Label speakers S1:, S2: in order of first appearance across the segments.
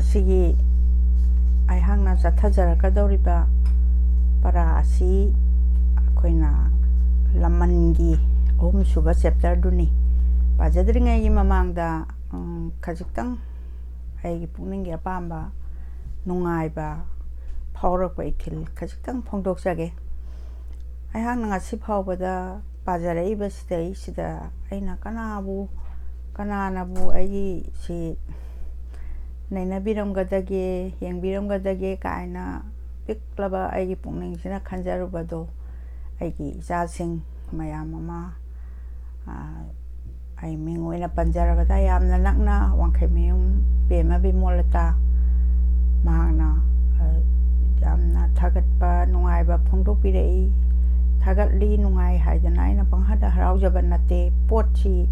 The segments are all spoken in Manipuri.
S1: ꯉꯁꯤꯒꯤ ꯑꯩꯍꯥꯛꯅ ꯆꯠꯊꯖꯔꯛꯀꯗꯧꯔꯤꯕ ꯄꯔꯥ ꯑꯁꯤ ꯑꯩꯈꯣꯏꯅ ꯂꯃꯟꯒꯤ ꯑꯍꯨꯝꯁꯨꯕ ꯆꯦꯞꯇꯔꯗꯨꯅꯤ ꯄꯥꯖꯗ꯭ꯔꯤꯉꯩꯒꯤ ꯃꯃꯥꯡꯗ ꯈꯖꯤꯛꯇꯪ ꯑꯩꯒꯤ ꯄꯨꯛꯅꯤꯡꯒꯤ ꯑꯄꯥꯝꯕ ꯅꯨꯡꯉꯥꯏꯕ ꯐꯥꯎꯔꯛꯄ ꯏꯊꯤꯜ ꯈꯖꯤꯛꯇꯪ ꯐꯣꯡꯗꯣꯛꯆꯒꯦ ꯑꯩꯍꯥꯛꯅ ꯉꯁꯤ ꯐꯥꯎꯕꯗ ꯄꯥꯖꯔꯛꯏꯕꯁꯤꯗꯩꯁꯤꯗ ꯑꯩꯅ ꯀꯅꯥꯅꯕꯨ ꯑꯩꯒꯤ ꯅꯩꯅꯕꯤꯔꯝꯒꯗꯒꯦ ꯌꯦꯡꯕꯤꯔꯝꯒꯗꯒꯦ ꯀꯥꯏꯅ ꯄꯤꯛꯂꯕ ꯑꯩꯒꯤ ꯄꯨꯛꯅꯤꯡꯁꯤꯅ ꯈꯟꯖꯔꯨꯕꯗꯣ ꯑꯩꯒꯤ ꯏꯆꯥꯁꯤꯡ ꯃꯌꯥꯝ ꯑꯃ ꯑꯩ ꯃꯤꯡ ꯑꯣꯏꯅ ꯄꯟꯖꯔꯕꯗ ꯌꯥꯝꯅ ꯅꯛꯅ ꯋꯥꯡꯈꯩꯃꯌꯨꯝ ꯕꯦꯝꯃ ꯕꯤꯃꯣꯂꯇꯥ ꯃꯍꯥꯛꯅ ꯌꯥꯝꯅ ꯊꯥꯒꯠꯄ ꯅꯨꯡꯉꯥꯏꯕ ꯐꯣꯡꯗꯣꯛꯄꯤꯔꯛꯏ ꯊꯥꯒꯠꯂꯤ ꯅꯨꯡꯉꯥꯏ ꯍꯥꯏꯗꯅ ꯑꯩꯅ ꯄꯪꯍꯗ ꯍꯔꯥꯎꯖꯕ ꯅꯠꯇꯦ ꯄꯣꯠꯁꯤ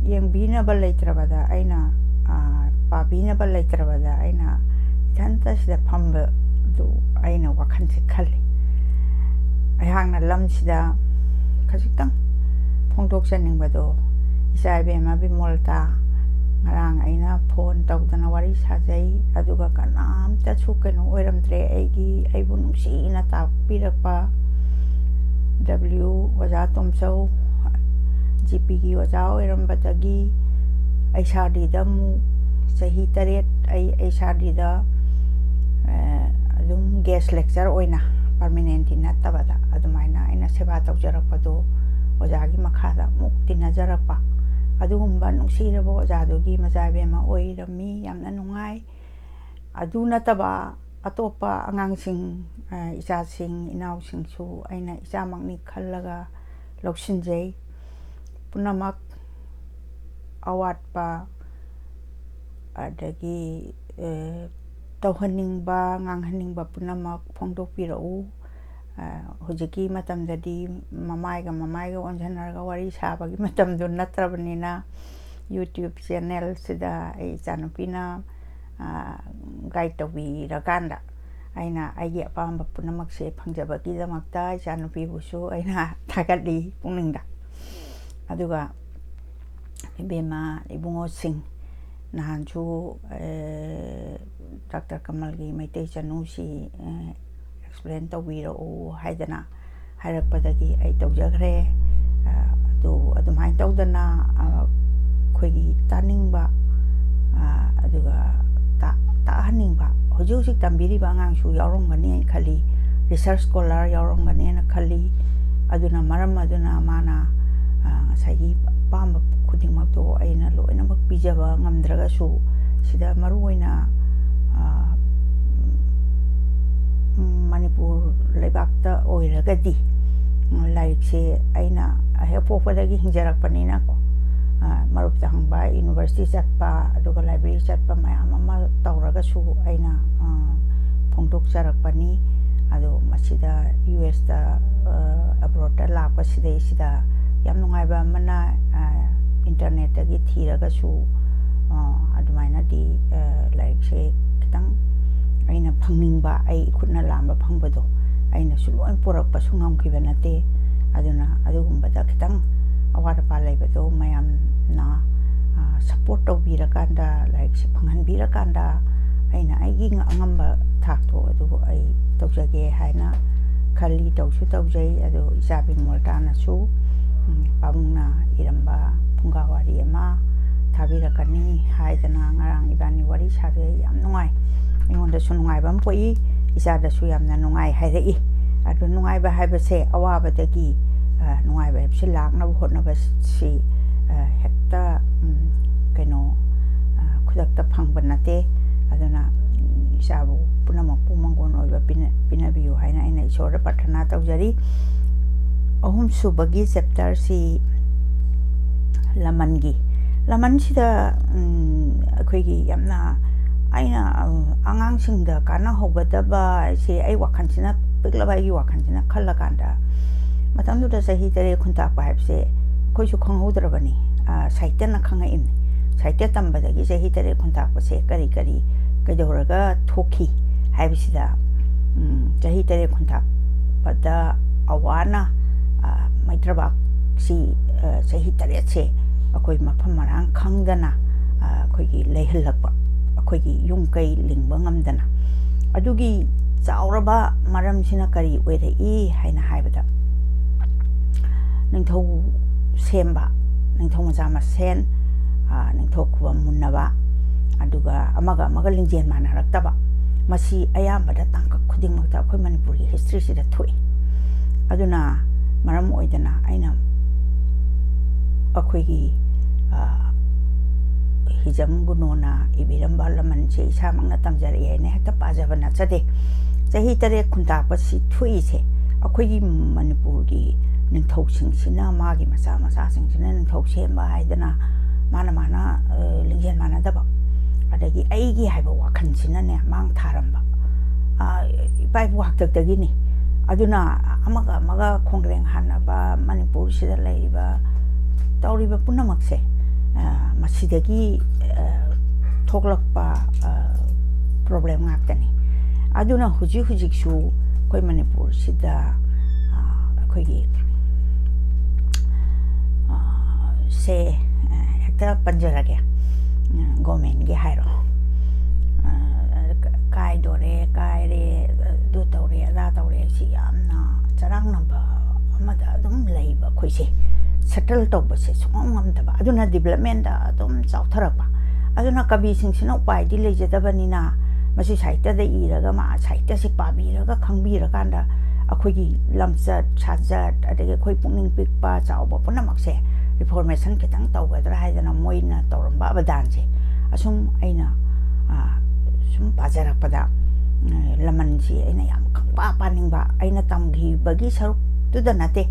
S1: ꯌꯦꯡꯕꯤꯅꯕ ꯂꯩꯇ꯭ꯔꯕꯗ ꯑꯩꯅ ꯄꯥꯕꯤꯅꯕ ꯂꯩꯇ꯭ꯔꯕꯗ ꯑꯩꯅ ꯏꯊꯟꯇ ꯁꯤꯗ ꯐꯝꯕꯗꯨ ꯑꯩꯅ ꯋꯥꯈꯜꯁꯦ ꯈꯜꯂꯤ ꯑꯩꯍꯥꯛꯅ ꯂꯝꯁꯤꯗ ꯈꯖꯤꯛꯇꯪ ꯐꯣꯡꯗꯣꯛꯆꯅꯤꯡꯕꯗꯣ ꯏꯆꯥ ꯏꯕꯦꯝꯃ ꯕꯤꯃꯣꯂꯇꯥ ꯉꯔꯥꯡ ꯑꯩꯅ ꯐꯣꯟ ꯇꯧꯗꯅ ꯋꯥꯔꯤ ꯁꯥꯖꯩ ꯑꯗꯨꯒ ꯀꯅꯥꯝꯇꯁꯨ ꯀꯩꯅꯣ ꯑꯣꯏꯔꯝꯗ꯭ꯔꯦ ꯑꯩꯕꯨ ꯅꯨꯡꯁꯤꯅ ꯇꯥꯛꯄꯤꯔꯛꯄ ꯑꯣꯖꯥ ꯇꯣꯝꯆꯧ GPꯒꯤ ꯑꯣꯖꯥ ꯑꯣꯏꯔꯝꯕꯗꯒꯤ HRDꯗ ꯑꯃꯨꯛ ꯆꯍꯤ 7 ꯑꯩ HRDꯗ ꯑꯗꯨꯝ ꯒꯦꯁ ꯂꯦꯛꯆꯔ ꯑꯣꯏꯅ ꯄꯔꯃꯤꯅꯦꯟꯇꯤ ꯅꯠꯇꯕꯗ ꯑꯗꯨꯃꯥꯏꯅ ꯑꯩꯅ ꯁꯦꯕꯥ ꯇꯧꯖꯔꯛꯄꯗꯣ ꯑꯣꯖꯥꯒꯤ ꯃꯈꯥꯗ ꯑꯃꯨꯛ ꯇꯤꯟꯅꯖꯔꯛꯄ ꯑꯗꯨꯒꯨꯝꯕ ꯅꯨꯡꯁꯤꯔꯕ ꯑꯣꯖꯥꯗꯨꯒꯤ ꯃꯆꯥꯏꯕꯦꯝꯃ ꯑꯣꯏꯔꯝꯃꯤ ꯌꯥꯝꯅ ꯅꯨꯡꯉꯥꯏ ꯑꯗꯨ ꯅꯠꯇꯕ ꯑꯇꯣꯞꯄ ꯑꯉꯥꯡꯁꯤꯡ ꯏꯆꯥꯁꯤꯡ ꯏꯅꯥꯎꯁꯤꯡꯁꯨ ꯑꯩꯅ ꯏꯆꯥꯃꯛꯅꯤ ꯈꯜꯂꯒ ꯂꯧꯁꯤꯟꯖꯩ ꯄꯨꯝꯅꯃꯛ ꯑꯋꯥꯠꯄ ꯑꯗꯒꯤ ꯇꯧꯍꯟꯅꯤꯡꯕ ꯉꯥꯡꯍꯟꯅꯤꯡꯕ ꯄꯨꯝꯅꯃꯛ ꯐꯣꯡꯗꯣꯛꯄꯤꯔꯛꯎ ꯍꯧꯖꯤꯛꯀꯤ ꯃꯇꯝꯗꯗꯤ ꯃꯃꯥꯏꯒ ꯑꯣꯟꯁꯤꯟꯅꯔꯒ ꯋꯥꯔꯤ ꯁꯥꯕꯒꯤ ꯃꯇꯝꯗꯨ ꯅꯠꯇ꯭ꯔꯕꯅꯤꯅ YouTube ꯆꯦꯅꯦꯜꯁꯤꯗ ꯑꯩ ꯏꯆꯥꯅꯨꯄꯤꯅ ꯒꯥꯏꯗ ꯇꯧꯕꯤꯔꯀꯥꯟꯗ ꯑꯩꯅ ꯑꯩꯒꯤ ꯑꯄꯥꯝꯕ ꯄꯨꯝꯅꯃꯛꯁꯦ ꯐꯪꯖꯕꯒꯤꯗꯃꯛꯇ ꯏꯆꯥꯅꯨꯄꯤꯕꯨꯁꯨ ꯑꯩꯅ ꯊꯥꯒꯠꯂꯤ ꯄꯨꯛꯅꯤꯡꯗ ꯑꯗꯨꯒ ꯏꯕꯦꯝꯃ ꯏꯕꯨꯡꯉꯣꯁꯤꯡ ꯅꯍꯥꯟꯁꯨ ꯗꯥꯛꯇꯔ ꯀꯃꯜꯒꯤ ꯃꯩꯇꯩ ꯆꯅꯨꯁꯤ ꯑꯦꯛꯁꯄ꯭ꯂꯦꯟ ꯇꯧꯕꯤꯔꯛꯎ ꯍꯥꯏꯗꯅ ꯍꯥꯏꯔꯛꯄꯗꯒꯤ ꯑꯩ ꯇꯧꯖꯈ꯭ꯔꯦ ꯑꯗꯨꯃꯥꯏꯅ ꯇꯧꯗꯅ ꯑꯩꯈꯣꯏꯒꯤ ꯇꯥꯅꯤꯡꯕ ꯑꯗꯨꯒ ꯇꯥꯍꯟꯅꯤꯡꯕ ꯍꯧꯖꯤꯛ ꯇꯝꯕꯤꯔꯤꯕ ꯑꯉꯥꯡꯁꯨ ꯌꯥꯎꯔꯝꯒꯅꯤ ꯍꯥꯏꯅ ꯈꯜꯂꯤ ꯔꯤꯁꯔꯁ ꯁ꯭ꯀꯣꯂꯔ ꯌꯥꯎꯔꯝꯒꯅꯤꯅ ꯈꯜꯂꯤ ꯑꯗꯨꯅ ꯃꯔꯝ ꯑꯗꯨꯅ ꯃꯥꯅ ꯉꯁꯥꯏꯒꯤ ꯑꯄꯥꯝꯕ ꯈꯨꯗꯤꯡꯃꯛꯇꯣ ꯑꯩꯅ ꯂꯣꯏꯅꯃꯛ ꯄꯤꯖꯕ ꯉꯝꯗ꯭ꯔꯒꯁꯨ ꯁꯤꯗ ꯃꯔꯨꯑꯣꯏꯅ ꯃꯅꯤꯄꯨꯔ ꯂꯩꯕꯥꯛꯇ ꯑꯣꯏꯔꯒꯗꯤ ꯂꯥꯏꯔꯤꯛꯁꯦ ꯑꯩꯅ ꯍꯦꯛ ꯄꯣꯛꯄꯗꯒꯤ ꯍꯤꯡꯖꯔꯛꯄꯅꯤꯅꯀꯣ ꯃꯔꯨꯞꯇ ꯍꯪꯕ ꯌꯨꯅꯤꯚꯔꯁꯤꯇꯤ ꯆꯠꯄ ꯑꯗꯨꯒ ꯂꯥꯏꯕ꯭ꯔꯦꯔꯤ ꯆꯠꯄ ꯃꯌꯥꯝ ꯑꯃ ꯇꯧꯔꯒꯁꯨ ꯑꯩꯅ ꯐꯣꯡꯗꯣꯛꯆꯔꯛꯄꯅꯤ ꯑꯗꯣ ꯃꯁꯤꯗ USꯗ ꯑꯕ꯭ꯔꯣꯗꯇ ꯂꯥꯛꯄꯁꯤꯗꯩꯁꯤꯗ ꯌꯥꯝ ꯅꯨꯡꯉꯥꯏꯕ ꯑꯃꯅ ꯏꯟꯇꯔꯅꯦꯠꯇꯒꯤ ꯊꯤꯔꯒꯁꯨ ꯑꯗꯨꯃꯥꯏꯅꯗꯤ ꯂꯥꯏꯔꯤꯛꯁꯦ ꯈꯤꯇꯪ ꯑꯩꯅ ꯐꯪꯅꯤꯡꯕ ꯑꯩ ꯈꯨꯠꯅ ꯂꯥꯝꯕ ꯐꯪꯕꯗꯣ ꯑꯩꯅꯁꯨ ꯂꯣꯏ ꯄꯨꯔꯛꯄꯁꯨ ꯉꯝꯈꯤꯕ ꯅꯠꯇꯦ ꯑꯗꯨꯅ ꯑꯗꯨꯒꯨꯝꯕꯗ ꯈꯤꯇꯪ ꯑꯋꯥꯠ ꯑꯄꯥ ꯂꯩꯕꯗꯣ ꯃꯌꯥꯝꯅ ꯁꯞꯄꯣꯔꯠ ꯇꯧꯕꯤꯔꯀꯥꯟꯗ ꯂꯥꯏꯔꯤꯛꯁꯦ ꯐꯪꯍꯟꯕꯤꯔꯀꯥꯟꯗ ꯑꯩꯅ ꯑꯩꯒꯤ ꯑꯉꯝꯕ ꯊꯥꯛꯇꯣ ꯑꯗꯨꯕꯨ ꯑꯩ ꯇꯧꯖꯒꯦ ꯍꯥꯏꯅ ꯈꯜꯂꯤ ꯇꯧꯁꯨ ꯇꯧꯖꯩ ꯑꯗꯣ ꯏꯆꯥ ꯕꯤꯃꯣꯂꯇꯥꯅꯁꯨ ꯄꯥꯕꯨꯡꯅ ꯏꯔꯝꯕ ꯐꯨꯡꯒꯥ ꯋꯥꯔꯤ ꯑꯃ ꯊꯥꯕꯤꯔꯛꯀꯅꯤ ꯍꯥꯏꯗꯅ ꯉꯔꯥꯡ ꯏꯕꯥꯅꯤ ꯋꯥꯔꯤ ꯁꯥꯖꯩ ꯌꯥꯝ ꯅꯨꯡꯉꯥꯏ ꯑꯩꯉꯣꯟꯗꯁꯨ ꯅꯨꯡꯉꯥꯏꯕ ꯑꯃ ꯄꯣꯛꯏ ꯏꯆꯥꯗꯁꯨ ꯌꯥꯝꯅ ꯅꯨꯡꯉꯥꯏ ꯍꯥꯏꯔꯛꯏ ꯑꯗꯨ ꯅꯨꯡꯉꯥꯏꯕ ꯍꯥꯏꯕꯁꯦ ꯑꯋꯥꯕꯗꯒꯤ ꯅꯨꯡꯉꯥꯏꯕ ꯍꯥꯏꯕꯁꯤ ꯂꯥꯛꯅꯕ ꯍꯣꯠꯅꯕꯁꯤ ꯍꯦꯛꯇ ꯈꯨꯗꯛꯇ ꯐꯪꯕ ꯅꯠꯇꯦ ꯑꯗꯨꯅ ꯏꯆꯥꯕꯨ ꯄꯨꯝꯅꯃꯛꯄꯨ ꯃꯪꯒꯣꯜ ꯑꯣꯏꯕ ꯄꯤꯅꯕꯤꯌꯨ ꯍꯥꯏꯅ ꯑꯩꯅ ꯏꯁꯣꯔꯗ ꯄ꯭ꯔꯊꯅꯥ ꯇꯧꯖꯔꯤ ꯑꯍꯨꯝꯁꯨꯕꯒꯤ ꯆꯦꯞꯇꯔꯁꯤ ꯂꯃꯟꯁꯤꯗ ꯑꯩꯈꯣꯏꯒꯤ ꯌꯥꯝꯅ ꯑꯩꯅ ꯑꯉꯥꯡꯁꯤꯡꯗ ꯀꯥꯟꯅꯍꯧꯒꯗꯕ ꯍꯥꯏꯁꯦ ꯑꯩ ꯋꯥꯈꯜꯁꯤꯅ ꯄꯤꯛꯂꯕ ꯑꯩꯒꯤ ꯋꯥꯈꯜꯁꯤꯅ ꯈꯜꯂꯀꯥꯟꯗ ꯃꯇꯝꯗꯨꯗ ꯆꯍꯤ 3 ꯈꯨꯟꯇꯥꯛꯄ ꯍꯥꯏꯕꯁꯦ ꯑꯩꯈꯣꯏꯁꯨ ꯈꯪꯍꯧꯗ꯭ꯔꯕꯅꯤ ꯁꯥꯍꯤꯇ꯭ꯌꯅ ꯈꯪꯉꯛꯏꯕꯅꯤ ꯁꯥꯍꯤꯇ꯭ꯌ ꯇꯝꯕꯗꯒꯤ ꯆꯍꯤ 3 ꯈꯨꯟꯇꯥꯛꯄꯁꯦ ꯀꯩꯗꯧꯔꯒ ꯊꯣꯛꯈꯤ ꯍꯥꯏꯕꯁꯤꯗ ꯆꯍꯤ 3 ꯈꯨꯟꯇꯥꯛꯄꯗ ꯑꯋꯥꯅ ꯃꯩꯇ꯭ꯔꯕꯥꯛꯁꯤ ꯆꯍꯤ 8ꯁꯦ ꯑꯩꯈꯣꯏ ꯃꯐꯝ ꯃꯔꯥꯡ ꯈꯪꯗꯅ ꯑꯩꯈꯣꯏꯒꯤ ꯂꯩꯍꯜꯂꯛꯄ ꯑꯩꯈꯣꯏꯒꯤ ꯌꯨꯝ ꯀꯩ ꯂꯤꯡꯕ ꯉꯝꯗꯅ ꯑꯗꯨꯒꯤ ꯆꯥꯎꯔꯕ ꯃꯔꯝꯁꯤꯅ ꯀꯔꯤ ꯑꯣꯏꯔꯛꯏ ꯍꯥꯏꯅ ꯍꯥꯏꯕꯗ ꯅꯤꯡꯊꯧ ꯁꯦꯝꯕ ꯅꯤꯡꯊꯧ ꯃꯆꯥ ꯃꯁꯦꯟ ꯅꯤꯡꯊꯧ ꯈꯨꯕꯝ ꯃꯨꯟꯅꯕ ꯑꯗꯨꯒ ꯑꯃꯒ ꯂꯤꯡꯖꯦꯜ ꯃꯥꯟꯅꯔꯛꯇꯕ ꯃꯁꯤ ꯑꯌꯥꯝꯕꯗ ꯇꯥꯡꯀꯛ ꯈꯨꯗꯤꯡꯃꯛꯇ ꯑꯩꯈꯣꯏ ꯃꯅꯤꯄꯨꯔꯒꯤ ꯍꯤꯁꯇ꯭ꯔꯤꯁꯤꯗ ꯊꯣꯛꯏ ꯑꯗꯨꯅ ꯃꯔꯝ ꯑꯣꯏꯗꯅ ꯑꯩꯅ ꯑꯩꯈꯣꯏꯒꯤ ꯍꯤꯖꯝ ꯒꯨꯅꯣꯅ ꯏꯕꯤꯔꯝꯕ ꯂꯃꯟꯁꯦ ꯏꯁꯥꯃꯛꯅ ꯇꯝꯖꯔꯛꯑꯦ ꯍꯥꯏꯅ ꯍꯦꯛꯇ ꯄꯥꯖꯕ ꯅꯠꯆꯗꯦ ꯆꯍꯤ 7 ꯈꯨꯟꯇꯥꯛꯄꯁꯤ ꯊꯣꯛꯏꯁꯦ ꯑꯩꯈꯣꯏꯒꯤ ꯃꯅꯤꯄꯨꯔꯒꯤ ꯅꯤꯡꯊꯧꯁꯤꯡꯁꯤꯅ ꯃꯥꯒꯤ ꯃꯆꯥꯁꯤꯡꯁꯤꯅ ꯅꯤꯡꯊꯧ ꯁꯦꯝꯕ ꯍꯥꯏꯗꯅ ꯃꯥꯅ ꯂꯤꯡꯖꯦꯜ ꯃꯥꯟꯅꯗꯕ ꯑꯗꯒꯤ ꯑꯩꯒꯤ ꯍꯥꯏꯕ ꯋꯥꯈꯜꯁꯤꯅꯅꯦ ꯃꯥꯡ ꯊꯥꯔꯝꯕ ꯏꯄꯥ ꯏꯄꯨ ꯍꯥꯛꯇꯛꯇꯒꯤꯅꯤ ꯑꯗꯨꯅ ꯑꯃꯒ ꯈꯣꯡꯒ꯭ꯔꯦꯡ ꯍꯥꯟꯅꯕ ꯃꯅꯤꯄꯨꯔꯁꯤꯗ ꯂꯩꯔꯤꯕ ꯇꯧꯔꯤꯕ ꯄꯨꯝꯅꯃꯛꯁꯦ ꯃꯁꯤꯗꯒꯤ ꯊꯣꯛꯂꯛꯄ ꯄ꯭ꯔꯣꯕ꯭ꯂꯦꯝ ꯉꯥꯛꯇꯅꯤ ꯑꯗꯨꯅ ꯍꯧꯖꯤꯛꯁꯨ ꯑꯩꯈꯣꯏ ꯃꯅꯤꯄꯨꯔꯁꯤꯗ ꯑꯩꯈꯣꯏꯒꯤ ꯁꯦ ꯍꯦꯛꯇ ꯄꯟꯖꯔꯒꯦ ꯒꯣꯔꯃꯦꯟꯒꯤ ꯍꯥꯏꯔꯣ ꯀꯥꯏꯔꯦ ꯑꯗꯨ ꯇꯧꯔꯦ ꯑꯗꯥ ꯇꯧꯔꯦ ꯁꯤ ꯌꯥꯝꯅ ꯆꯔꯥꯡꯅꯕ ꯑꯃꯗ ꯑꯗꯨꯝ ꯂꯩꯕ ꯑꯩꯈꯣꯏꯁꯦ ꯁꯦꯇꯜ ꯇꯧꯕꯁꯦ ꯁꯨꯡꯉꯝ ꯉꯝꯗꯕ ꯑꯗꯨꯅ ꯗꯤꯕꯦꯂꯞꯃꯦꯟꯗ ꯑꯗꯨꯝ ꯆꯥꯎꯊꯔꯛꯄ ꯑꯗꯨꯅ ꯀꯕꯤꯁꯤꯡꯁꯤꯅ ꯎꯄꯥꯏꯗꯤ ꯂꯩꯖꯗꯕꯅꯤꯅ ꯃꯁꯤ ꯁꯥꯍꯤꯇ꯭ꯌꯗ ꯏꯔꯒ ꯁꯥꯍꯤꯇ꯭ꯌꯁꯤ ꯄꯥꯕꯤꯔꯒ ꯈꯪꯕꯤꯔꯀꯥꯟꯗ ꯑꯩꯈꯣꯏꯒꯤ ꯂꯝꯆꯠ ꯁꯥꯖꯠ ꯑꯗꯒꯤ ꯑꯩꯈꯣꯏ ꯄꯨꯛꯅꯤꯡ ꯄꯤꯛꯄ ꯆꯥꯎꯕ ꯄꯨꯝꯅꯃꯛꯁꯦ ꯔꯤꯐꯣꯔꯃꯦꯁꯟ ꯈꯤꯇꯪ ꯇꯧꯒꯗ꯭ꯔꯥ ꯍꯥꯏꯗꯅ ꯃꯣꯏꯅ ꯇꯧꯔꯝꯕ ꯑꯕꯗꯥꯟꯁꯦ ꯑꯁꯨꯝ ꯑꯩꯅ ꯁꯨꯝ ꯄꯥꯖꯔꯛꯄꯗ ꯂꯃꯟꯁꯤ ꯑꯩꯅ ꯌꯥꯝ ꯄꯥꯅꯤꯡꯕ ꯑꯩꯅ ꯇꯝꯈꯤꯕꯒꯤ ꯁꯔꯨꯛꯇꯨꯗ ꯅꯠꯇꯦ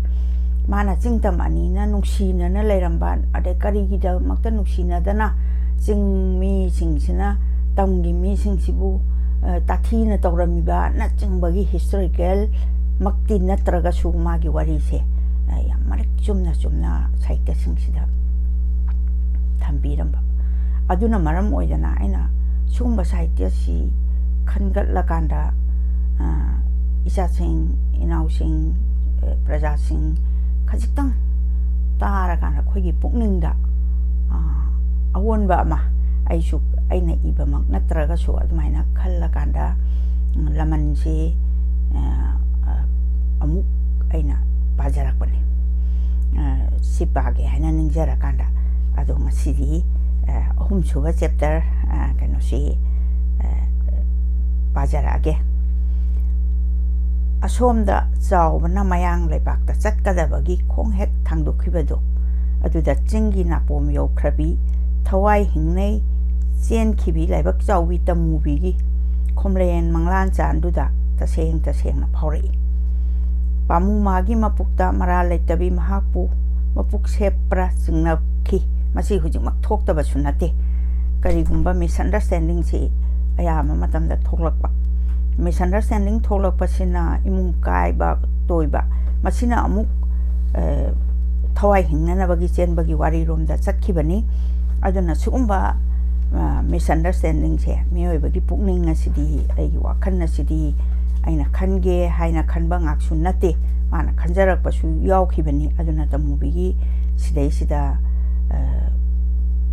S1: ꯃꯥꯅ ꯆꯤꯡꯇꯝ ꯑꯅꯤꯅ ꯅꯨꯡꯁꯤꯅꯅ ꯂꯩꯔꯝꯕ ꯑꯗꯩ ꯀꯔꯤꯒꯤꯗꯃꯛꯇ ꯅꯨꯡꯁꯤꯅꯗꯅ ꯆꯤꯡ ꯃꯤꯁꯤꯡꯁꯤꯅ ꯇꯝꯒꯤ ꯃꯤꯁꯤꯡꯁꯤꯕꯨ ꯇꯥꯊꯤꯅ ꯇꯧꯔꯝꯃꯤꯕ ꯅꯆꯤꯡꯕꯒꯤ ꯍꯤꯁꯇꯣꯔꯤꯀꯦꯜ ꯃꯛꯇꯤ ꯅꯠꯇ꯭ꯔꯒꯁꯨ ꯃꯥꯒꯤ ꯋꯥꯔꯤꯁꯦ ꯌꯥꯝ ꯃꯔꯤꯛ ꯆꯨꯝꯅ ꯁꯥꯍꯤꯇ꯭ꯌꯁꯤꯡꯁꯤꯗ ꯊꯝꯕꯤꯔꯝꯕ ꯑꯗꯨꯅ ꯃꯔꯝ ꯑꯣꯏꯗꯅ ꯑꯩꯅ ꯁꯤꯒꯨꯝꯕ ꯁꯥꯍꯤꯇ꯭ꯌꯁꯤ ꯈꯟꯒꯠꯂꯀꯥꯟꯗ ꯏꯆꯥꯁꯤꯡ ꯏꯅꯥꯎꯁꯤꯡ ꯄ꯭ꯔꯖꯥꯁꯤꯡ ꯈꯖꯤꯛꯇꯪ ꯇꯥꯔꯀꯥꯟꯗ ꯑꯩꯈꯣꯏꯒꯤ ꯄꯨꯛꯅꯤꯡꯗ ꯑꯑꯣꯟꯕ ꯑꯃ ꯑꯩꯅ ꯏꯕꯃꯛ ꯅꯠꯇ꯭ꯔꯒꯁꯨ ꯑꯗꯨꯃꯥꯏꯅ ꯈꯜꯂꯀꯥꯟꯗ ꯂꯃꯟꯁꯤ ꯑꯃꯨꯛ ꯑꯩꯅ ꯄꯥꯖꯔꯛꯄꯅꯤ ꯁꯤ ꯄꯥꯒꯦ ꯍꯥꯏꯅ ꯅꯤꯡꯖꯔꯀꯥꯟꯗ ꯑꯗꯣ ꯉꯁꯤꯗꯤ 3ꯁꯨꯕ ꯆꯦꯞꯇꯔ ꯀꯩꯅꯣꯁꯤ ꯄꯥꯖꯔꯛꯑꯒꯦ ꯑꯁꯣꯝꯗ ꯆꯥꯎꯕꯅ ꯃꯌꯥꯡ ꯂꯩꯕꯥꯛꯇ ꯆꯠꯀꯗꯕꯒꯤ ꯈꯣꯡ ꯍꯦꯛ ꯊꯥꯡꯗꯣꯛꯈꯤꯕꯗꯣ ꯑꯗꯨꯗ ꯆꯤꯡꯒꯤ ꯅꯥꯄꯣꯝ ꯌꯧꯈ꯭ꯔꯕꯤ ꯊꯋꯥꯏ ꯍꯤꯡꯅꯩ ꯆꯦꯟꯈꯤꯕꯤ ꯂꯥꯏꯕꯛ ꯆꯥꯎꯕꯤ ꯇꯃꯨꯕꯤꯒꯤ ꯈꯣꯝꯂꯦꯟ ꯃꯪꯂꯥꯟ ꯆꯥꯟꯗꯨꯗ ꯇꯁꯦꯡꯅ ꯐꯥꯎꯔꯛꯏ ꯄꯥꯃꯨ ꯃꯥꯒꯤ ꯃꯄꯨꯛꯇ ꯃꯔꯥꯜ ꯂꯩꯇꯕꯤ ꯃꯍꯥꯛꯄꯨ ꯃꯄꯨꯛ ꯁꯦꯞꯄ꯭ꯔꯥ ꯆꯤꯡꯅꯈꯤ ꯃꯁꯤ ꯍꯧꯖꯤꯛꯃꯛ ꯊꯣꯛꯇꯕꯁꯨ ꯅꯠꯇꯦ ꯀꯔꯤꯒꯨꯝꯕ ꯃꯤꯁꯑꯟꯗꯔꯁꯇꯦꯟꯗꯤꯡꯁꯤ ꯑꯌꯥꯝꯕ ꯃꯇꯝꯗ ꯊꯣꯛꯂꯛꯄ ꯃꯤꯁꯑꯟꯗꯔꯁꯇꯦꯟꯗꯤꯡ ꯊꯣꯛꯂꯛꯄꯁꯤꯅ ꯏꯃꯨꯡ ꯀꯥꯏꯕ ꯇꯣꯏꯕ ꯃꯁꯤꯅ ꯑꯃꯨꯛ ꯊꯋꯥꯏ ꯍꯤꯡꯅꯅꯕꯒꯤ ꯆꯦꯟꯕꯒꯤ ꯋꯥꯔꯤꯔꯣꯝꯗ ꯆꯠꯈꯤꯕꯅꯤ ꯑꯗꯨꯅ ꯁꯤꯒꯨꯝꯕ ꯃꯤꯁꯑꯟꯗꯔꯁꯇꯦꯟꯗꯤꯡꯁꯦ ꯃꯤꯑꯣꯏꯕꯒꯤ ꯄꯨꯛꯅꯤꯡ ꯑꯁꯤꯗꯤ ꯑꯩꯒꯤ ꯋꯥꯈꯜ ꯑꯁꯤꯗꯤ ꯑꯩꯅ ꯈꯟꯒꯦ ꯍꯥꯏꯅ ꯈꯟꯕ ꯉꯥꯛꯁꯨ ꯅꯠꯇꯦ ꯃꯥꯅ ꯈꯟꯖꯔꯛꯄꯁꯨ ꯌꯥꯎꯈꯤꯕꯅꯤ ꯑꯗꯨꯅ ꯇꯃꯨꯕꯤꯒꯤ ꯁꯤꯗꯩꯁꯤꯗ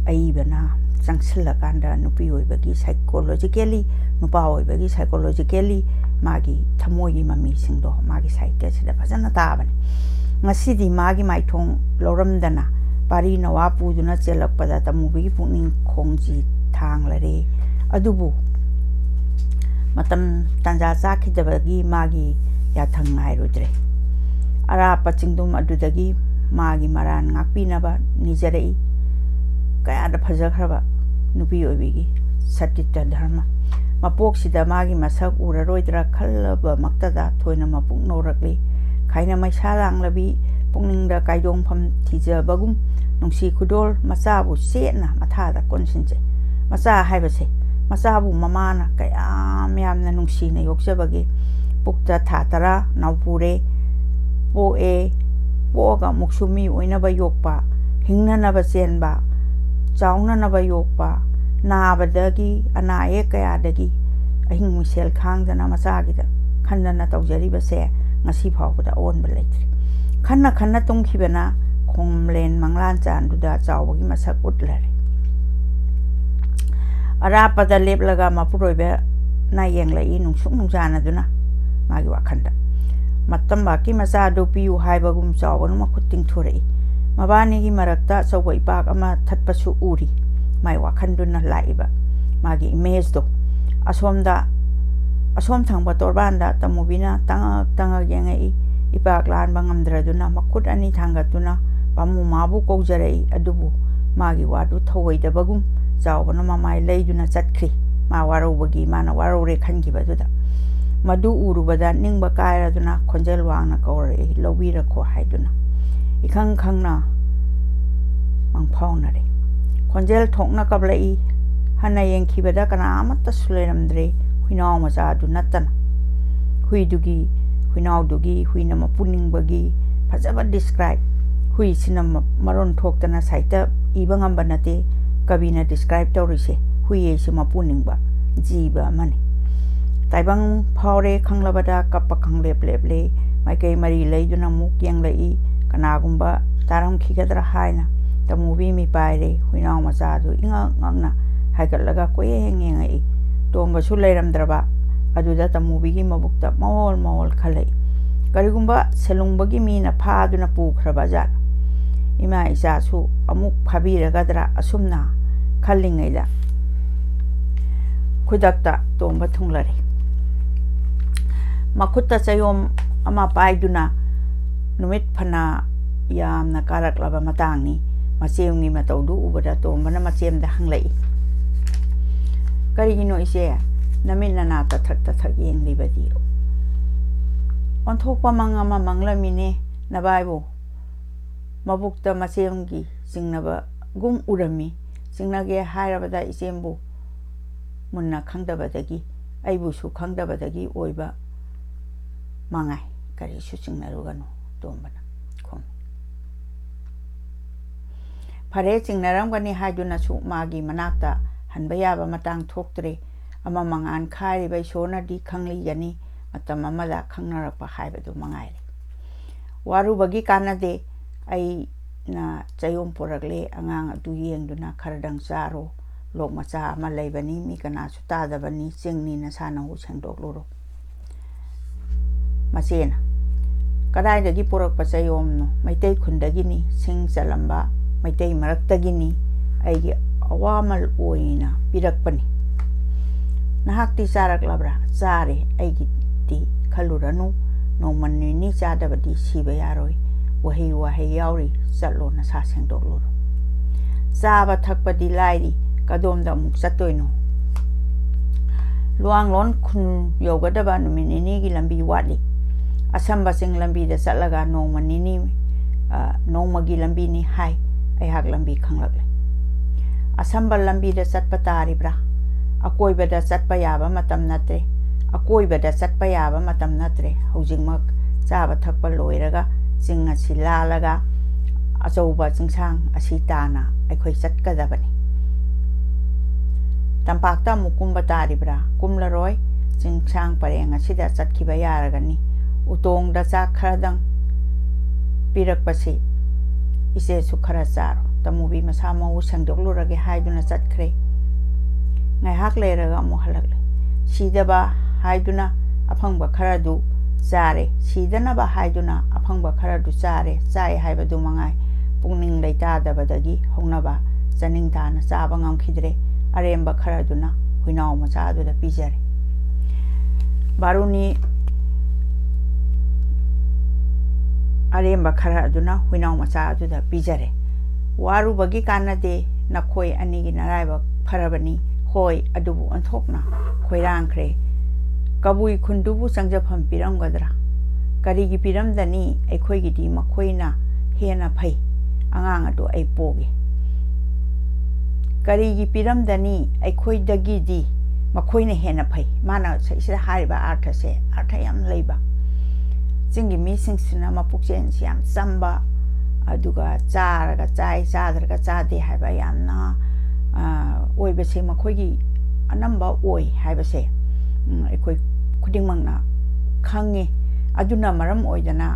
S1: ꯑꯏꯕꯅ ꯆꯪꯁꯤꯜꯂꯀꯥꯟꯗ ꯅꯨꯄꯤ ꯑꯣꯏꯕꯒꯤ ꯁꯥꯏꯀꯣꯂꯣꯖꯤꯀꯦꯜꯂꯤ ꯅꯨꯄꯥ ꯑꯣꯏꯕꯒꯤ ꯁꯥꯏꯀꯣꯂꯣꯖꯤꯀꯦꯜꯂꯤ ꯃꯥꯒꯤ ꯊꯃꯣꯏꯒꯤ ꯃꯃꯤꯁꯤꯡꯗꯣ ꯃꯥꯒꯤ ꯁꯥꯍꯤꯇ꯭ꯌꯁꯤꯗ ꯐꯖꯅ ꯇꯥꯕꯅꯤ ꯉꯁꯤꯗꯤ ꯃꯥꯒꯤ ꯃꯥꯏꯊꯣꯡ ꯂꯧꯔꯝꯗꯅ ꯄꯥꯔꯤ ꯅꯋꯥ ꯄꯨꯗꯨꯅ ꯆꯦꯜꯂꯛꯄꯗ ꯇꯃꯨꯕꯤꯒꯤ ꯄꯨꯛꯅꯤꯡ ꯈꯣꯡꯖꯤ ꯊꯥꯡꯂꯔꯦ ꯑꯗꯨꯕꯨ ꯃꯇꯝ ꯇꯥꯟꯖꯥ ꯆꯥꯈꯤꯗꯕꯒꯤ ꯃꯥꯒꯤ ꯌꯥꯊꯪ ꯉꯥꯏꯔꯨꯗ꯭ꯔꯦ ꯑꯔꯥꯞꯄ ꯆꯤꯡꯗꯨꯝ ꯑꯗꯨꯗꯒꯤ ꯃꯥꯒꯤ ꯃꯔꯥꯟ ꯉꯥꯛꯄꯤꯅꯕ ꯅꯤꯖꯔꯛꯏ ꯀꯌꯥꯗ ꯐꯖꯈ꯭ꯔꯕ ꯅꯨꯄꯤ ꯑꯣꯏꯕꯤꯒꯤ ꯁꯇꯤꯇ ꯙꯔꯃ ꯃꯄꯣꯛꯁꯤꯗ ꯃꯥꯒꯤ ꯃꯁꯛ ꯎꯔꯔꯣꯏꯗ꯭ꯔꯥ ꯈꯜꯂꯕꯃꯛꯇꯗ ꯊꯣꯏꯅ ꯃꯄꯨꯛ ꯅꯧꯔꯛꯂꯤ ꯈꯥꯏꯅ ꯃꯩꯁꯥ ꯂꯥꯡꯂꯕꯤ ꯄꯨꯛꯅꯤꯡꯗ ꯀꯥꯏꯗꯣꯡꯐꯝ ꯊꯤꯖꯕꯒꯨꯝ ꯅꯨꯡꯁꯤ ꯈꯨꯗꯣꯜ ꯃꯆꯥꯕꯨ ꯆꯦꯠꯅ ꯃꯊꯥꯗ ꯀꯣꯟꯁꯤꯟꯖꯩ ꯃꯆꯥ ꯍꯥꯏꯕꯁꯦ ꯃꯆꯥꯕꯨ ꯃꯃꯥꯅ ꯀꯌꯥꯝ ꯌꯥꯝꯅ ꯅꯨꯡꯁꯤꯅ ꯌꯣꯛꯆꯕꯒꯦ ꯄꯨꯛꯇ ꯊꯥ 10 ꯅꯥꯎꯄꯨꯔꯦ ꯄꯣꯛꯑꯒ ꯑꯃꯨꯛꯁꯨ ꯃꯤ ꯑꯣꯏꯅꯕ ꯌꯣꯛꯄ ꯍꯤꯡꯅꯅꯕ ꯆꯦꯟꯕ ꯆꯥꯎꯅꯅꯕ ꯌꯣꯛꯄ ꯅꯥꯕꯗꯒꯤ ꯑꯅꯥ ꯑꯌꯦꯛ ꯀꯌꯥꯗꯒꯤ ꯑꯍꯤꯡ ꯃꯤꯁꯦꯜ ꯈꯥꯡꯗꯅ ꯃꯆꯥꯒꯤꯗ ꯈꯟꯗꯅ ꯇꯧꯖꯔꯤꯕꯁꯦ ꯉꯁꯤ ꯐꯥꯎꯕꯗ ꯑꯑꯣꯟꯕ ꯂꯩꯇ꯭ꯔꯤ ꯈꯟꯅ ꯇꯨꯝꯈꯤꯕꯅ ꯈꯣꯝꯂꯦꯟ ꯃꯪꯂꯥꯟ ꯆꯥꯟꯗꯨꯗ ꯆꯥꯎꯕꯒꯤ ꯃꯁꯛ ꯎꯠꯂꯔꯦ ꯑꯔꯥꯞꯄꯗ ꯂꯦꯞꯂꯒ ꯃꯄꯨꯔꯣꯏꯕ ꯅ ꯌꯦꯡꯂꯛꯏ ꯅꯨꯡꯁꯨꯛ ꯅꯨꯡꯖꯥꯅꯗꯨꯅ ꯃꯥꯒꯤ ꯋꯥꯈꯟꯗ ꯃꯇꯝꯕꯥꯛꯀꯤ ꯃꯆꯥꯗꯨ ꯄꯤꯌꯨ ꯍꯥꯏꯕꯒꯨꯝ ꯆꯥꯎꯕꯅ ꯃꯈꯨꯠ ꯇꯤꯡꯊꯣꯔꯛꯏ ꯃꯕꯥꯅꯤꯒꯤ ꯃꯔꯛꯇ ꯑꯆꯧꯕ ꯏꯄꯥꯛ ꯑꯃ ꯊꯠꯄꯁꯨ ꯎꯔꯤ ꯃꯥꯏ ꯋꯥꯈꯟꯗꯨꯅ ꯂꯥꯛꯏꯕ ꯃꯥꯒꯤ ꯏꯃꯦꯖꯗꯣ ꯑꯁꯣꯝ ꯊꯪꯕ ꯇꯣꯔꯕꯥꯟꯗ ꯇꯃꯨꯕꯤꯅ ꯇꯉꯛ ꯌꯦꯡꯉꯛꯏ ꯏꯄꯥꯛ ꯂꯥꯟꯕ ꯉꯝꯗ꯭ꯔꯗꯨꯅ ꯃꯈꯨꯠ ꯑꯅꯤ ꯊꯥꯡꯒꯠꯇꯨꯅ ꯄꯥꯃꯨ ꯃꯥꯕꯨ ꯀꯧꯖꯔꯛꯏ ꯑꯗꯨꯕꯨ ꯃꯥꯒꯤ ꯋꯥꯗꯨ ꯊꯧꯑꯣꯏꯗꯕꯒꯨꯝ ꯆꯥꯎꯕꯅ ꯃꯃꯥꯏ ꯂꯩꯗꯨꯅ ꯆꯠꯈ꯭ꯔꯤ ꯃꯥ ꯋꯥꯔꯧꯕꯒꯤ ꯃꯥꯅ ꯋꯥꯔꯧꯔꯦ ꯈꯟꯈꯤꯕꯗꯨꯗ ꯃꯗꯨ ꯎꯔꯨꯕꯗ ꯅꯤꯡꯕ ꯀꯥꯏꯔꯗꯨꯅ ꯈꯣꯟꯖꯦꯜ ꯋꯥꯡꯅ ꯀꯧꯔꯛꯏ ꯂꯧꯕꯤꯔꯈꯣ ꯍꯥꯏꯗꯨꯅ 이칸 칸나 망파오나래 콘젤 톡나 까블레이 하나yen 키베다 까나 아마따 술레람드레 후이나오 마자두 나타나 후이두기 후이나오두기 후이나 마푸닝바기 파자바 디스크라이브 후이시나 마론 톡다나 사이타 이방함바 나테 까비나 디스크라이브 taurise 후이에시 마푸닝바 지바 마네 ताइबंग फावरे खंगलबदा कप्पा खंगलेप्लेप्ले माइकई मरी लेदुना मुक यांगलई कनागुंबा तारम खिगदरा हायना तमुबी मी पाइरे हुइनाव मचादु इंगा ngangna हाइगलगा कोयेंगेंगई तोंबसु लेरमद्रबा अदुदा तमुबीगी मबुक्ता मोल खलै करिगुंबा सेलुंबगी मीना फादुना पुख्रबा जा इमा इसासु अमुक फाबिरगदरा असुमना खल्लिंगैदा खुदक्ता तोंबा थुंगलरे मखुत्ता चयोम अमा पाइदुना नुमित फना यामना कारकलबा मतांगनी मचेमनी मतौदु उबदा तोंबना मचेमदा हंगलई करिगिनो इसे नमिना ना तथक येंगलिबदी ओंथोकपा मंगमा मंगलमिने नबाइबो मबुक्ता मचेमगी सिंगनबा गुम उरमी सिंगनगे हायरबदा इसेमबु मुन्ना खंगदबदगी अइबुसु खंगदबदगी ओइबा 망아이 그리 수직나루가노 돈바나 콤 파레 징나람가니 하이두나수 마기 마낙다 한바야바 마땅 톡드레 아마 망안 카리바 소나디 ඛang리가니 마땀 아마다 ඛang나락바 하이바도 망아이레 와루바기 까나데 아이나 자용 포락레 앙앙 아두 예ꯡ두나 카르당 자로 록마자 아마 레이바니 미카나수 따다바니 징니나 사나우 생독로로 마세나 कदाइदगी पुरक पचयोमनो मैतै खुंदगिनी सिंग चलंबा मैतै मरक्तगिनी आइगी अवामल ओइना पिरकपनी नहाक्ति चारकलब्रा चारे आइगी ति खलुरनु नोमन्निनी चादबदी सिबा यारोय वहै याउरी चलो नसा सेंदोकलोरो चाबा थकपदी लाइरी कदोमदा मुक चतोइनो लुआंगलोन खुन योगदबा नुमिनिनी गी लंबी वाटली असंबा सिंग लंबी दा चलगा नोमनिनी नोमगी लंबी नि हाय अहाक लंबी खंगलगले असंबा लंबी दा चटपा तारिब्रा अकोइबदा चटपा याबा मतम नत्रे अकोइबदा चटपा याबा मतम नत्रे हौजिंगमक चाबा थकपा लोइरगा चिंग असि लालगा अचौबा चिंसांग असि ताना अखोइ चटकदबनी तंपाक्ता मुकुंबा तारिब्रा कुमलरोय चिंसांग परेंग असिदा चटखिबा यारगनी उतोंगदा चा खरदंग पिरकपसे इसे सुखरा चारो तमुबी मसा Mau संदोकलुरगे हाइदुना चटखरे ngaihak leiraga amu halakle sidaba haiduna aphangba kharadu chare sidana ba haiduna aphangba kharadu chare chai haibadu mangai pungning leita dabadagi hongnaba chaning tana chaba ngamkhidre aremba kharaduna huinaw macha aduda pijare baruni aremba kharaduna huinaw macha aduda pijare warubagi kanade nakhoi anigi naraiba pharabani होय अदुबु अंथोकना खोइरांख्रे कबुई खुंदुबु संजफम पिरमगदरा करिगी पिरमदनी अखोइगिदी मखोइना हेना फै अंगांग अदु अइ पोगे करिगी पिरमदनी अखोइदगिदी मखोइना हेना फै माना सैसिदा हारिबा अर्थसे अर्थ याम लैबा जिंगी मिसिंगसिना मपुक्चेन सियाम चंबा अदुगा चारगा चाइ चादरगा चादे हाइबा यामना ओइबसे मखोइगी अनंबा ओइ हाइबसे अखोइ खुदिंमंगना खंगे अदुना मरम ओइदना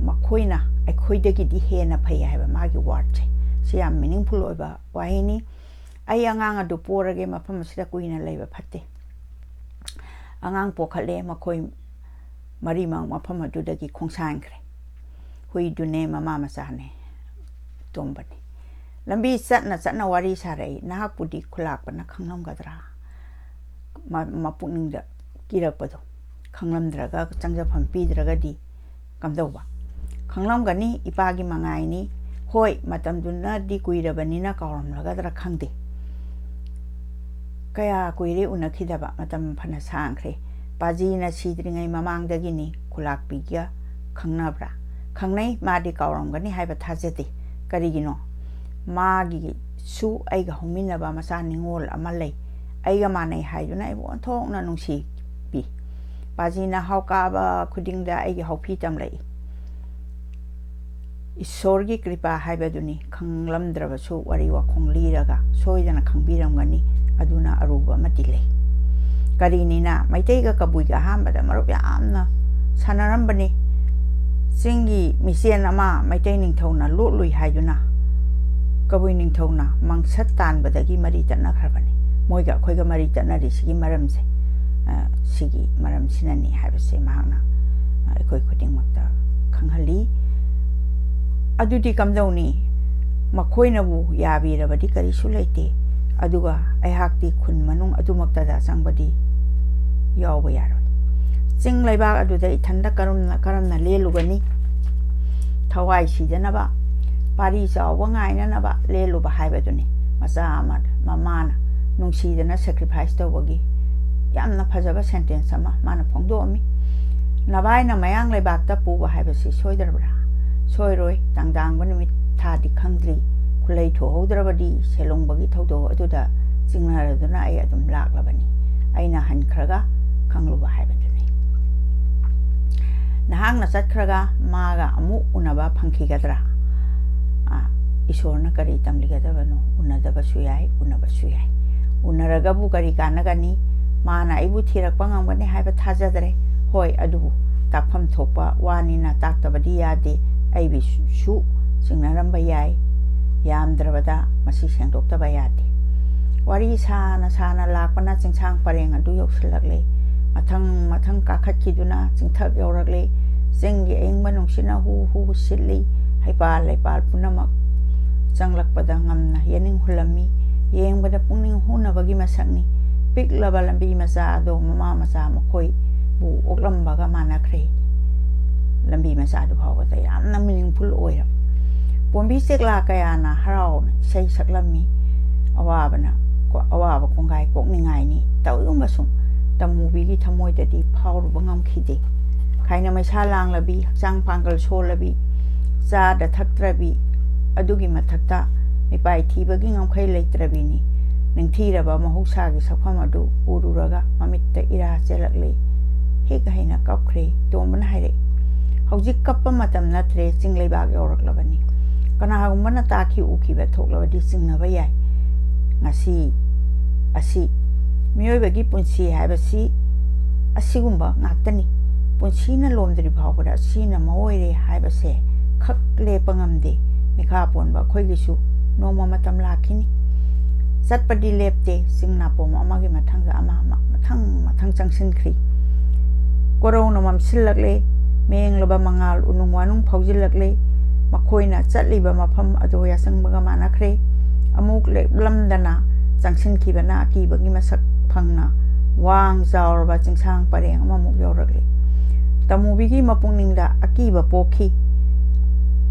S1: मखोइना अखोइदगी दि हेना फै हाइबा मागी वर्ड से सियाम मीनिंगफुल ओइबा वाहिनी ai angang adu porage mafam asida kuina leiba phatte angang pokhale makoi mari mang mafam adu dagi khongsangkre hui dune mama masane tombani lambi satna wari sarai nahak pudi khulak pana khanglam gadra mapung da kirak pado khanglam draga changja phampi draga di kamdauba khanglam gani ipagi mangai ni hoi matam dunna di kuirabani na kawram laga dra khangde kaya kuire unakhidaba matam phana sangkhre paji na sidringai mamang dagi ni khulak pigya khangnabra khangnai madi kawram gani haiba thajate karigino magi su aiga hominaba masa ningol amalai aiga manai haiduna ai bon thokna nungsi pi pajina hawkaba khudingda aigi hawpi tamlai isorgi kripa haibaduni khanglamdrabasu wari wa khongliraga soidana khangbiramgani aduna aruba matile karinina maiteiga kabuiga hambada marup yamna sanarambani singi misian ama maitai ningthona lului haiduna kabui ningthona mangsat tanbadagi mari tanakhrabani moiga khoiga mari tanari sigi maramse sigi maram sinani haibase mahana ekoi khuding makta khanghali adudi kamdauni makhoina bu yabirabadi kari sulaite aduga aihakti khun manung adumakta da sangbadi yawba yaroi sing laibak aduda ithanda karamna lelugani thawai sidanaba pari chawa ngaina naba leluba haibaduni macha amad mamana nungsidana sacrifice tawagi yamna phajaba sentence ama mana phongdomi nabaina mayang laibakta puba haibasi soidarabra soiroi tangdang banumi thadi khangdri khulai thohodrabadi selongbagi thodo aduda chingnaraduna ai adum laklabani aina hankhraga khangluba haibaduni nahang na satkhraga maga amu unaba phangkhigadra isorna kari tamligadabano unadaba suyai unaba suyai unaragabu kari kanagani mana ibu thirakpa ngamgani haiba thajadre hoi adubu takpham thokpa wani na taktabadi yade aibi su singnaramba yai yamdrabada masi sengdoktaba yade wari sana lakpana chingsang pareng adu yoksilakle mathang kakhatkiduna chingthak yorakle singi engba nungsina hu silli haipal laipal punamak changlakpada ngamna yening hulami yengbada pungning hunabagi masakni piklaba lambi masa do mama masa makoi bu oklambaga manakre lambi masa do phawata yamna meaningful oira pombi sekla kayana harau sei saklami awaba kongai kokningai ni tawum basum tamubi gi thamoi dadi phawruba ngamkhide khaina maisa lang labi hakchang pangkal so labi cha da thaktrabi adugi mathakta mipai thibagi ngamkhai leitrabini ningthiraba mahusagi sapham adu ururaga mamitta ira chelakle hega haina kapkhre tomban haire hojik kappa matam natre chingleibag yoraklabani kana hagumana takhi ukhiba thoklawadi singnaba yai ngasi asi miyoibagi punsi haibasi asigumba ngaktani punsina lomdri bhawbara sina maoire haibase khak lepa ngamde mikha ponba khoigisu noma matam lakhini satpadi lepte singna pom amagi mathanga ama mathang changsinkhri korona mamsillakle mengloba mangal unungwanung phawjilakle makhoina chatliba mafam ado yasangbaga manakhre amuk lamdana changsinkibana akibagi masak phangna wang zawrba chingsang pareng amamuk yorakle tamubigi mapungningsda akiba pokhi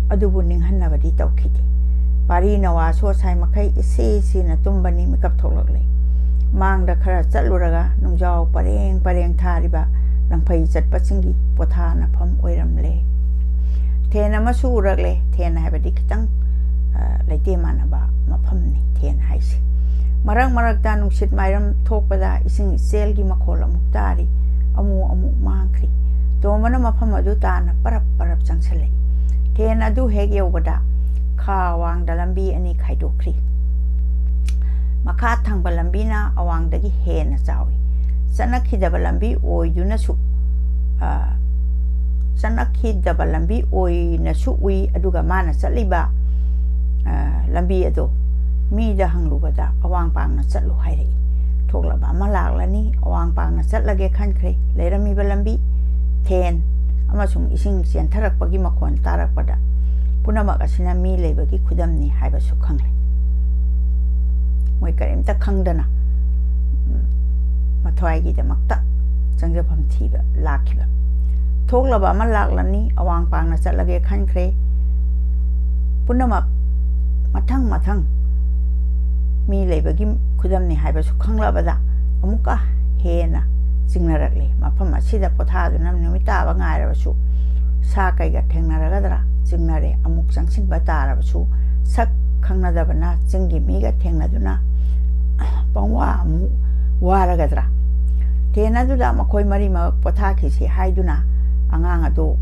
S1: adubu ninghanabadi tawkhidi pari nawa so sai makai isi na tumbani makap tholakle mangda khara chatluraga nungjaw pareng thariba langphai chatpa singi potha na pham oiramle thena masu urakle thena habadi kitang laite manaba maphamni then haisi marak ta nungsit mairam thokpada ising selgi makhol amuk tari amu mangkhri to mana mafam adu ta na parap changsalai then adu heg yobada kha wang dalambi ani khaidokri makha thangba lambi na awang dagi he na chawi sanakhi dabalambi oiduna su sanakhi dabalambi oi na su ui aduga mana chaliba lambi ado ꯃꯤꯗ ꯍꯪꯂꯨꯕꯗ ꯑꯋꯥꯡ ꯄꯥꯡꯅ ꯆꯠꯂꯨ ꯍꯥꯏꯔꯛꯏ꯫ ꯊꯣꯛꯂꯕ ꯑꯃ ꯂꯥꯛꯂꯅꯤ, ꯑꯋꯥꯡ ꯄꯥꯡꯅ ꯆꯠꯂꯒꯦ ꯈꯟꯈ꯭ꯔꯦ꯫ ꯂꯩꯔꯝꯃꯤꯕ ꯂꯝꯕꯤ, ꯊꯦꯟ ꯑꯃꯁꯨꯡ ꯏꯁꯤꯡ ꯆꯦꯟꯊꯔꯛꯄꯒꯤ ꯃꯈꯣꯟ ꯇꯥꯔꯛꯄꯗ ꯄꯨꯝꯅꯃꯛ ꯑꯁꯤꯅ ꯃꯤ ꯂꯩꯕꯒꯤ ꯈꯨꯗꯝꯅꯤ ꯍꯥꯏꯕꯁꯨ ꯈꯪꯂꯦ꯫ ꯃꯣꯏ ꯀꯔꯤꯝꯇ ꯈꯪꯗꯅ ꯃꯊ꯭ꯋꯥꯏꯒꯤꯗꯃꯛꯇ ꯆꯪꯖꯐꯝ ꯊꯤꯕ ꯂꯥꯛꯈꯤꯕ꯫ ꯊꯣꯛꯂꯕ ꯑꯃ ꯂꯥꯛꯂꯅꯤ, ꯑꯋꯥꯡ ꯄꯥꯡꯅ ꯆꯠꯂꯒꯦ ꯈꯟꯈ꯭ꯔꯦ꯫ ꯄꯨꯝꯅꯃꯛ ꯃꯊꯪ ꯃꯊꯪ ꯃꯤ ꯂꯩꯕꯒꯤ ꯈꯨꯗꯝꯅꯤ ꯍꯥꯏꯕꯁꯨ ꯈꯪꯂꯕꯗ ꯑꯃꯨꯛꯀ ꯍꯦꯟꯅ ꯆꯤꯡꯅꯔꯛꯂꯦ꯫ ꯃꯐꯝ ꯑꯁꯤꯗ ꯄꯣꯊꯥꯗꯨꯅ ꯅꯨꯃꯤꯠ ꯇꯥꯕ ꯉꯥꯏꯔꯕꯁꯨ ꯁꯥ ꯀꯩꯒ ꯊꯦꯡꯅꯔꯒꯗ꯭ꯔꯥ ꯆꯤꯡꯅꯔꯦ꯫ ꯑꯃꯨꯛ ꯆꯪꯁꯤꯟꯕ ꯇꯥꯔꯕꯁꯨ ꯁꯛ ꯈꯪꯅꯗꯕꯅ ꯆꯤꯡꯒꯤ ꯃꯤꯒ ꯊꯦꯡꯅꯗꯨꯅ ꯄꯪꯋꯥ ꯑꯃꯨꯛ ꯋꯥꯔꯒꯗ꯭ꯔꯥ꯫ ꯊꯦꯟ ꯑꯗꯨꯗ ꯃꯈꯣꯏ ꯃꯔꯤꯃꯛ ꯄꯣꯊꯥꯈꯤꯁꯤ ꯍꯥꯏꯗꯨꯅ ꯑꯉꯥꯡ ꯑꯗꯨ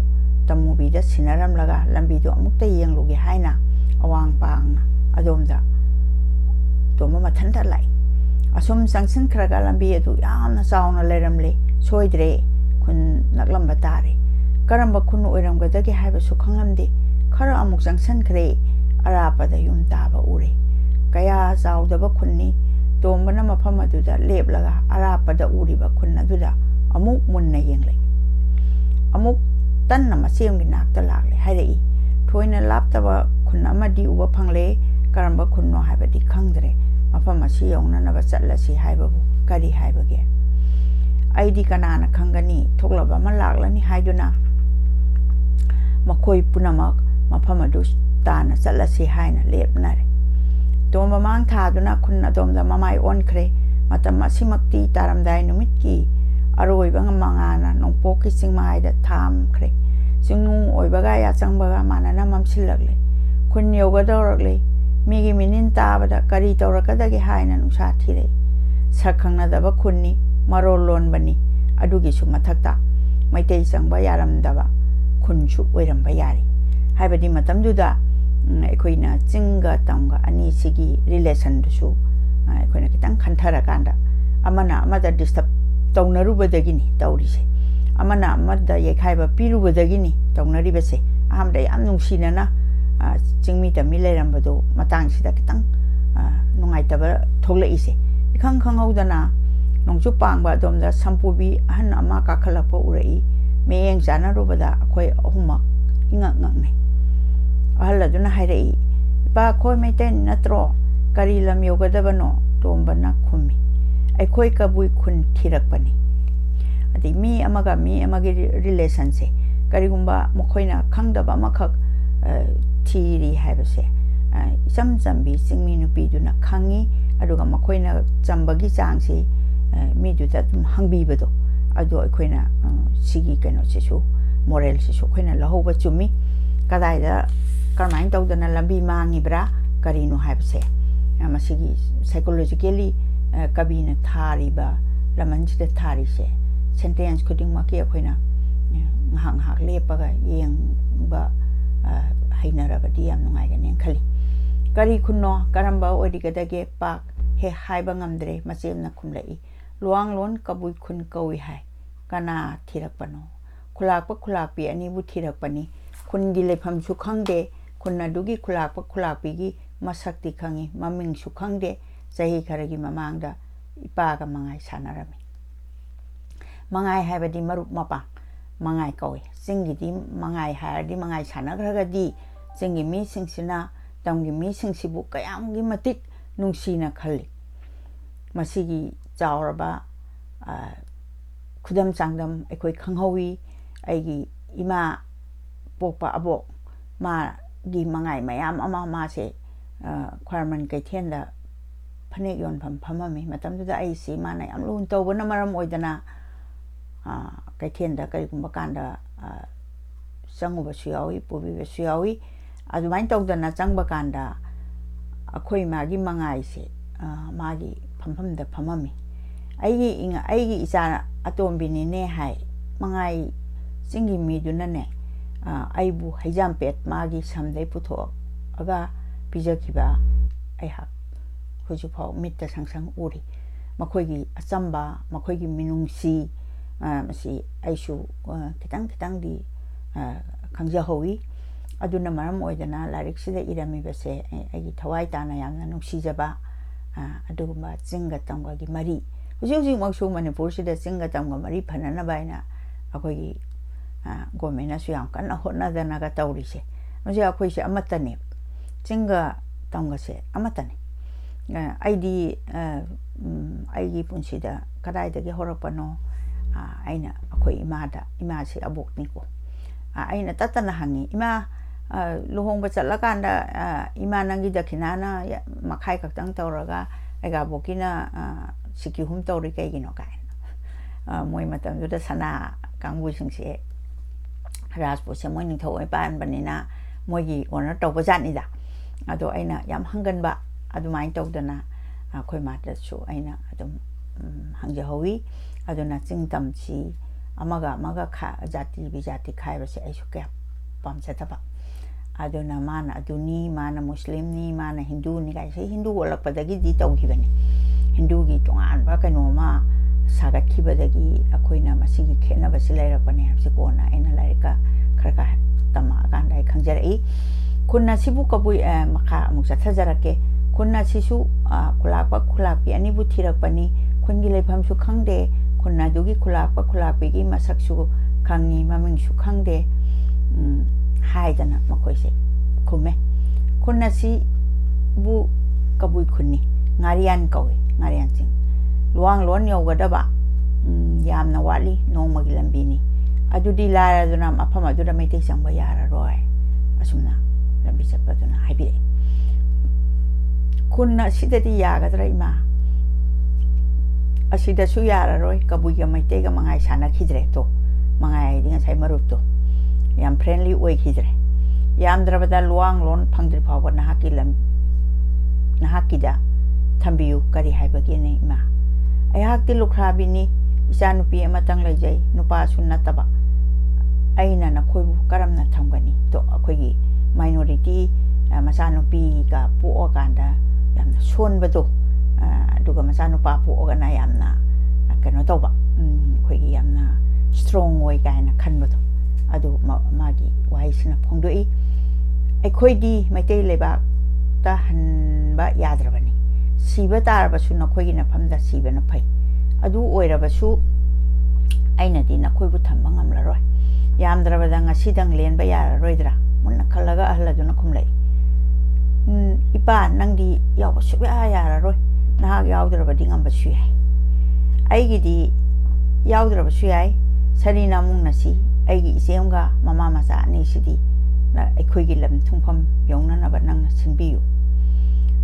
S1: ꯇꯃꯨꯕꯤꯗ ꯁꯤꯟꯅꯔꯝꯂꯒ ꯂꯝꯕꯤꯗꯨ ꯑꯃꯨꯛꯇ ꯌꯦꯡꯂꯨꯒꯦ ꯍꯥꯏꯅ ꯑꯋꯥꯡ ꯄꯥꯡꯅ ꯑꯗꯣꯝꯗ ꯇꯣꯝꯕ ꯃꯊꯟꯇ ꯂꯥꯛꯏ꯫ ꯑꯁꯨꯝ ꯆꯪꯁꯤꯟꯈ꯭ꯔꯒ ꯂꯝꯕꯤ ꯑꯗꯨ ꯌꯥꯝꯅ ꯆꯥꯎꯅ ꯂꯩꯔꯝꯂꯦ꯫ ꯁꯣꯏꯗ꯭ꯔꯦ, ꯈꯨꯟ ꯅꯛꯂꯝꯕ ꯇꯥꯔꯦ꯫ ꯀꯔꯝꯕ ꯈꯨꯟ ꯑꯣꯏꯔꯝꯒꯗꯒꯦ ꯍꯥꯏꯕꯁꯨ ꯈꯪꯂꯝꯗꯦ꯫ ꯈꯔ ꯑꯃꯨꯛ ꯆꯪꯁꯤꯟꯈ꯭ꯔꯦ꯫ ꯑꯔꯥꯞꯄꯗ ꯌꯨꯝ ꯇꯥꯕ ꯎꯔꯦ꯫ ꯀꯌా ꯆꯥꯎꯗꯕ ꯈꯨꯟꯅꯤ꯫ ꯇꯣꯝꯕꯅ ꯃꯐꯝ ꯑꯗꯨꯗ ꯂꯦꯞꯂꯒ ꯑꯔꯥꯞꯄꯗ ꯎꯔꯤꯕ ꯈꯨꯟ ꯑꯗꯨꯗ ꯑꯃꯨꯛ ꯃꯨꯟꯅ ꯌꯦꯡꯂꯛꯏ꯫ ꯑꯃꯨꯛ ꯇꯟꯅ ꯃꯆꯦꯝꯒꯤ ꯅꯥꯛꯇ ꯂꯥꯛꯂꯦ ꯍꯥꯏꯔꯛꯏ꯫ ꯊꯣꯏꯅ ꯂꯥꯞꯇꯕ ꯈꯨꯟ ꯑꯃꯗꯤ ꯎꯕ ꯐꯪꯂꯦ꯫ ꯀꯔꯝꯕ ꯈꯨꯟꯅꯣ ꯍꯥꯏꯕꯗꯤ ꯈꯪꯗ꯭ꯔꯦ꯫ ꯃꯐꯝ ꯑꯁꯤ ꯌꯧꯅꯅꯕ ꯆꯠꯂꯁꯤ ꯍꯥꯏꯕꯕꯨ ꯀꯔꯤ ꯍꯥꯏꯕꯒꯦ? ꯑꯩꯗꯤ ꯀꯅꯥꯅ ꯈꯪꯒꯅꯤ? ꯊꯣꯛꯂꯕ ꯑꯃ ꯂꯥꯛꯂꯅꯤ ꯍꯥꯏꯗꯨꯅ ꯃꯈꯣꯏ ꯄꯨꯝꯅꯃꯛ ꯃꯐꯝ ꯑꯗꯨ ꯇꯥꯅ ꯆꯠꯂꯁꯤ ꯍꯥꯏꯅ ꯂꯦꯞꯅꯔꯦ꯫ ꯇꯣꯝꯕ ꯃꯥꯡ ꯊꯥꯗꯨꯅ ꯈꯨꯟ ꯑꯗꯣꯝꯗ ꯃꯃꯥꯏ ꯑꯣꯟꯈ꯭ꯔꯦ꯫ ꯃꯇꯝ ꯑꯁꯤꯃꯛꯇꯤ ꯇꯥꯔꯝꯗꯥꯏ ꯅꯨꯃꯤꯠꯀꯤ ꯑꯔꯣꯏꯕ ꯃꯉꯥꯜꯅ ꯅꯣꯡꯄꯣꯛꯀꯤ ꯆꯤꯡꯃꯥꯏꯗ ꯊꯥꯝꯈ꯭ꯔꯦ꯫ ꯆꯤꯡꯅꯨꯡ ꯑꯣꯏꯕꯒ ꯌꯥꯆꯪꯕꯒ ꯃꯥꯟꯅꯅ ꯃꯝꯁꯤꯜꯂꯛꯂꯦ꯫ ꯈꯨꯟ ꯌꯧꯒꯗꯧꯔꯛꯂꯦ꯫ ꯃꯤꯒꯤ ꯃꯤꯅꯤꯟ ꯇꯥꯕꯗ ꯀꯔꯤ ꯇꯧꯔꯛꯀꯗꯒꯦ ꯍꯥꯏꯅ ꯅꯨꯡꯁꯥ ꯊꯤꯔꯛꯏ꯫ ꯁꯛ ꯈꯪꯅꯗꯕ ꯈꯨꯟꯅꯤ, ꯃꯔꯣꯜ ꯂꯣꯟꯕꯅꯤ꯫ ꯑꯗꯨꯒꯤꯁꯨ ꯃꯊꯛꯇ ꯃꯩꯇꯩ ꯆꯪꯕ ꯌꯥꯔꯝꯗꯕ ꯈꯨꯟꯁꯨ ꯑꯣꯏꯔꯝꯕ ꯌꯥꯔꯤ꯫ ꯍꯥꯏꯕꯗꯤ ꯃꯇꯝꯗꯨꯗ ꯑꯩꯈꯣꯏꯅ ꯆꯤꯡꯒ ꯇꯝꯒ ꯑꯅꯤꯁꯤꯒꯤ ꯔꯤꯂꯦꯁꯟꯗꯨꯁꯨ ꯑꯩꯈꯣꯏꯅ ꯈꯤꯇꯪ ꯈꯟꯊꯔꯀꯥꯟꯗ ꯑꯃꯅ ꯑꯃꯗ ꯗꯤꯁꯇꯔꯕ ꯇꯧꯅꯔꯨꯕꯗꯒꯤꯅꯤ ꯇꯧꯔꯤꯁꯦ꯫ ꯑꯃꯅ ꯑꯃꯗ ꯌꯩꯈꯥꯏꯕ ꯄꯤꯔꯨꯕꯗꯒꯤꯅꯤ ꯇꯧꯅꯔꯤꯕꯁꯦ꯫ ꯑꯍꯥꯟꯕꯗ ꯌꯥꯝ ꯅꯨꯡꯁꯤꯅꯅ ꯆꯤꯡꯃꯤ ꯇꯝꯃꯤ ꯂꯩꯔꯝꯕꯗꯨ ꯃꯇꯥꯡꯁꯤꯗ ꯈꯤꯇꯪ ꯅꯨꯡꯉꯥꯏꯇꯕ ꯊꯣꯛꯂꯛꯏꯁꯦ꯫ ꯏꯈꯪ ꯈꯪꯍꯧꯗꯅ ꯅꯣꯡꯆꯨꯞ ꯄꯥꯡꯕ ꯑꯗꯣꯝꯗ ꯁꯝꯄꯨꯕꯤ ꯑꯍꯟ ꯑꯃ ꯀꯥꯈꯠꯂꯛꯄ ꯎꯔꯛꯏ꯫ ꯃꯤꯠꯌꯦꯡ ꯆꯥꯟꯅꯔꯨꯕꯗ ꯑꯩꯈꯣꯏ ꯑꯍꯨꯝꯃꯛ ꯏꯉꯛ ꯉꯛꯅꯩ꯫ ꯑꯍꯜ ꯑꯗꯨꯅ ꯍꯥꯏꯔꯛꯏ, "ꯏꯄꯥ, ꯑꯩꯈꯣꯏ ꯃꯩꯇꯩ ꯅꯠꯇ꯭ꯔꯣ? ꯀꯔꯤ ꯂꯝ ꯌꯧꯒꯗꯕꯅꯣ?" ꯇꯣꯝꯕꯅ ꯈꯨꯝꯃꯤ, "ꯑꯩꯈꯣꯏ ꯀꯕꯨꯏ ꯈꯨꯟ ꯊꯤꯔꯛꯄꯅꯤ"꯫ ꯑꯗꯩ ꯃꯤ ꯑꯃꯒ ꯃꯤ ꯑꯃꯒꯤ ꯔꯤꯂꯦꯁꯟꯁꯦ ꯀꯔꯤꯒꯨꯝꯕ ꯃꯈꯣꯏꯅ ꯈꯪꯗꯕ ꯑꯃꯈꯛ ꯊꯤꯔꯤ ꯍꯥꯏꯕꯁꯦ ꯏꯆꯝ ꯆꯝꯕꯤ ꯆꯤꯡꯃꯤ ꯅꯨꯄꯤꯗꯨꯅ ꯈꯪꯉꯤ꯫ ꯑꯗꯨꯒ ꯃꯈꯣꯏꯅ ꯆꯝꯕꯒꯤ ꯆꯥꯡꯁꯤ ꯃꯤꯗꯨꯗ ꯑꯗꯨꯝ ꯍꯪꯕꯤꯕꯗꯣ ꯑꯗꯣ ꯑꯩꯈꯣꯏꯅ ꯁꯤꯒꯤ ꯀꯩꯅꯣꯁꯤꯁꯨ ꯃꯣꯔꯦꯜꯁꯤꯁꯨ ꯑꯩꯈꯣꯏꯅ ꯂꯧꯍꯧꯕ ꯆꯨꯝꯃꯤ꯫ ꯀꯗꯥꯏꯗ ꯀꯔꯝꯍꯥꯏꯅ ꯇꯧꯗꯅ ꯂꯝꯕꯤ ꯃꯥꯡꯉꯤꯕ꯭ꯔꯥ ꯀꯔꯤꯅꯣ ꯍꯥꯏꯕꯁꯦ ꯃꯁꯤꯒꯤ ꯁꯥꯏꯀꯣꯂꯣꯖꯤꯀꯦꯜꯂꯤ ꯀꯕꯤꯅ ꯊꯥꯔꯤꯕ ꯂꯃꯟꯁꯤꯗ ꯊꯥꯔꯤꯁꯦ ꯁꯦꯟꯇꯦꯟꯁ ꯈꯨꯗꯤꯡꯃꯛꯀꯤ ꯑꯩꯈꯣꯏꯅ ꯉꯥꯏꯍꯥꯛ ꯉꯥꯏꯍꯥꯛ ꯂꯦꯞꯄꯒ ꯌꯦꯡꯕ ꯍꯩꯅꯔꯕꯗꯤ ꯌꯥꯝ ꯅꯨꯡꯉꯥꯏꯒꯅꯦꯅ ꯈꯜꯂꯤ꯫ ꯀꯔꯤ ꯈꯨꯟꯅꯣ, ꯀꯔꯝꯕ ꯑꯣꯏꯔꯤꯒꯗꯒꯦ ꯄꯥꯛ ꯍꯦꯛ ꯍꯥꯏꯕ ꯉꯝꯗ꯭ꯔꯦ꯫ ꯃꯆꯦꯝꯅ ꯈꯨꯝꯂꯛꯏ, "ꯂꯨꯋꯥꯡꯂꯣꯟ ꯀꯕꯨꯏ ꯈꯨꯟ ꯀꯧꯏ ꯍꯥꯏ"꯫ "ꯀꯅꯥ ꯊꯤꯔꯛꯄꯅꯣ?" "ꯈꯨꯂꯥꯛꯄ ꯈꯨꯂꯥꯛꯄꯤ ꯑꯅꯤꯕꯨ ꯊꯤꯔꯛꯄꯅꯤ꯫ ꯈꯨꯟꯒꯤ ꯂꯩꯐꯝꯁꯨ ꯈꯪꯗꯦ꯫ ꯈꯨꯟ ꯑꯗꯨꯒꯤ ꯈꯨꯂꯥꯛꯄ ꯈꯨꯂꯥꯛꯄꯤꯒꯤ ꯃꯁꯛꯇꯤ ꯈꯪꯏ, ꯃꯃꯤꯡꯁꯨ ꯈꯪꯗꯦ꯫ ꯆꯍꯤ ꯈꯔꯒꯤ ꯃꯃꯥꯡꯗ ꯏꯄꯥꯒ ꯃꯉꯥꯏ ꯁꯥꯟꯅꯔꯝꯃꯤ"꯫ ꯃꯉꯥꯏ ꯍꯥꯏꯕꯗꯤ ꯃꯔꯨꯞ ꯃꯄꯥꯡ ꯃꯉꯥꯏ ꯀꯧꯏ꯫ ꯆꯤꯡꯒꯤꯗꯤ ꯃꯉꯥꯏ ꯍꯥꯏꯔꯗꯤ ꯃꯉꯥꯏ ꯁꯥꯟꯅꯈ꯭ꯔꯒꯗꯤ ꯆꯤꯡꯒꯤ ꯃꯤꯁꯤꯡꯁꯤꯅ ꯇꯝꯒꯤ ꯃꯤꯁꯤꯡꯁꯤꯕꯨ ꯀꯌꯥꯝꯒꯤ ꯃꯇꯤꯛ ꯅꯨꯡꯁꯤꯅ ꯈꯜꯂꯤ꯫ ꯃꯁꯤꯒꯤ ꯆꯥꯎꯔꯕ ꯈꯨꯗꯝ ꯆꯥꯡꯗꯝ ꯑꯩꯈꯣꯏ ꯈꯪꯍꯧꯏ꯫ ꯑꯩꯒꯤ ꯏꯃꯥ ꯄꯣꯛꯄ ꯑꯕꯣꯛ ꯃꯥꯒꯤ ꯃꯉꯥꯏ ꯃꯌꯥꯝ ꯑꯃ ꯃꯥꯁꯦ ꯈ꯭ꯋꯥꯏꯔꯝꯕꯟ ꯀꯩꯊꯦꯜꯗ ꯐꯅꯦꯛ ꯌꯣꯟꯐꯝ ꯐꯝꯃꯝꯃꯤ꯫ ꯃꯇꯝꯗꯨꯗ ꯑꯩꯁꯤ ꯃꯥꯅ ꯌꯥꯝ ꯂꯨꯅ ꯇꯧꯕꯅ ꯃꯔꯝ ꯑꯣꯏꯗꯅ ꯀꯩꯊꯦꯜꯗ ꯀꯔꯤꯒꯨꯝꯕ ꯀꯥꯟꯗ ꯆꯪꯉꯨꯕꯁꯨ ꯌꯥꯎꯏ, ꯄꯨꯕꯤꯕꯁꯨ ꯌꯥꯎꯏ꯫ ꯑꯗꯨꯃꯥꯏꯅ ꯇꯧꯗꯅ ꯆꯪꯕ ꯀꯥꯟꯗ ꯑꯩꯈꯣꯏ ꯃꯥꯒꯤ ꯃꯉꯥꯏꯁꯦ ꯃꯥꯒꯤ ꯐꯝꯐꯝꯗ ꯐꯝꯃꯝꯃꯤ꯫ ꯑꯩꯒꯤ ꯏꯆꯥ ꯑꯇꯣꯝꯕꯤꯅꯤꯅꯦ ꯍꯥꯏ꯫ ꯃꯉꯥꯏ ꯆꯤꯡꯒꯤ ꯃꯤꯗꯨꯅꯅꯦ ꯑꯩꯕꯨ ꯍꯩꯖꯥꯝꯄꯦꯠ ꯃꯥꯒꯤ ꯁꯝꯗꯩ ꯄꯨꯊꯣꯛꯑꯒ ꯄꯤꯖꯈꯤꯕ ꯑꯩꯍꯥꯛ ꯍꯧꯖꯤꯛꯐꯥꯎ ꯃꯤꯠꯇ ꯁꯪꯁꯪ ꯎꯔꯤ꯫ ꯃꯈꯣꯏꯒꯤ ꯑꯆꯝꯕ, ꯃꯈꯣꯏꯒꯤ ꯃꯤꯅꯨꯡꯁꯤ ꯃꯁꯤ ꯑꯩꯁꯨ ꯈꯤꯇꯪ ꯈꯤꯇꯪꯗꯤ ꯈꯪꯖꯍꯧꯏ꯫ aduna maram oidana larik sida irami base agi thawai tana yamna nuksijaba aduguma chinga tamga gi mari huji maksu manipur sida chinga tamga mari phanana baina akogi gomena su yam kana honna dana ga tawrise muje akoi se amatane chinga tamga se amatane aidi aigi punsida kadai dagi horopano aina akoi ima se abok niko aina tatana hangi ima luhong chatla ima nangi dakhinana makhai kaktang tawraga aiga bokina siki hum tawri kaigino kai moi matam juda sana kangbu singse rajput se moi ning thoi pan banina moigi honor tawba jani da ado aina yam hanganba adumai tawdana khoi mata su aina adum hangja howi aduna chingtam chi amaga kha jati bijati khai base aisu kya pamse taba aduna mana aduni mana muslim ni mana hindu ni kai se hindu wala padagi di tawgi bani hindu gi tongan ba kano ma sagat ki badagi akoina masigi khena basilai ra pani habse kona ina laika kharka tama kan dai khangjari kunna sibu kabui makha amuk sathajarake kunna sisu khulakpi ani bu thirakpani kungi lepham su khangde kunna dugi khulakpi gi masak su khangi maming su khangde haidana makoise kume kunna si bu kabui khunni ngarian kawi ngarian sing luang lon yogadaba yamna wali nongmagi lambini adudi lara duna mafama duna meite sangba yara roi asumna lambi chappaduna haibire kunna sidadi yagadra ima asida su yara roi kabui ga meite ga mangai sana khidre to mangai dinga sai marup to yam friendly oi khidre yam drabada luang lon phangdri phawa nahakida thambiyu kari haibagi ne ima ayakti lukhrabi isa nupi amatang laijai nupa sunnataba aina na khoibu karamna thamgani to akhoigi minority masa nupi ka pu oganda yamna sonbado duga masa nupa pu ogana yamna kano toba khoigi yamna strong oi kaina khanbado adu magi waisina phongdoi aikhoidi maitei leba ta hanba yadrabani siba tarbasu nakhoigi na phamda siba na phai adu oirabasu aina di nakhoibu thamba ngamlaroi yamdrabada ngasidang lenba yararoidra munna khalaga ahladuna khumlai ipa nangdi yawbasu yararoi nahak yawdrabadi ngambasu yai aigi di yawdrabasu yai sarina mungnasi aigi isemga mama masa ni sidi na aikhoigi lam thungpham yongnanaba nang sinbiyu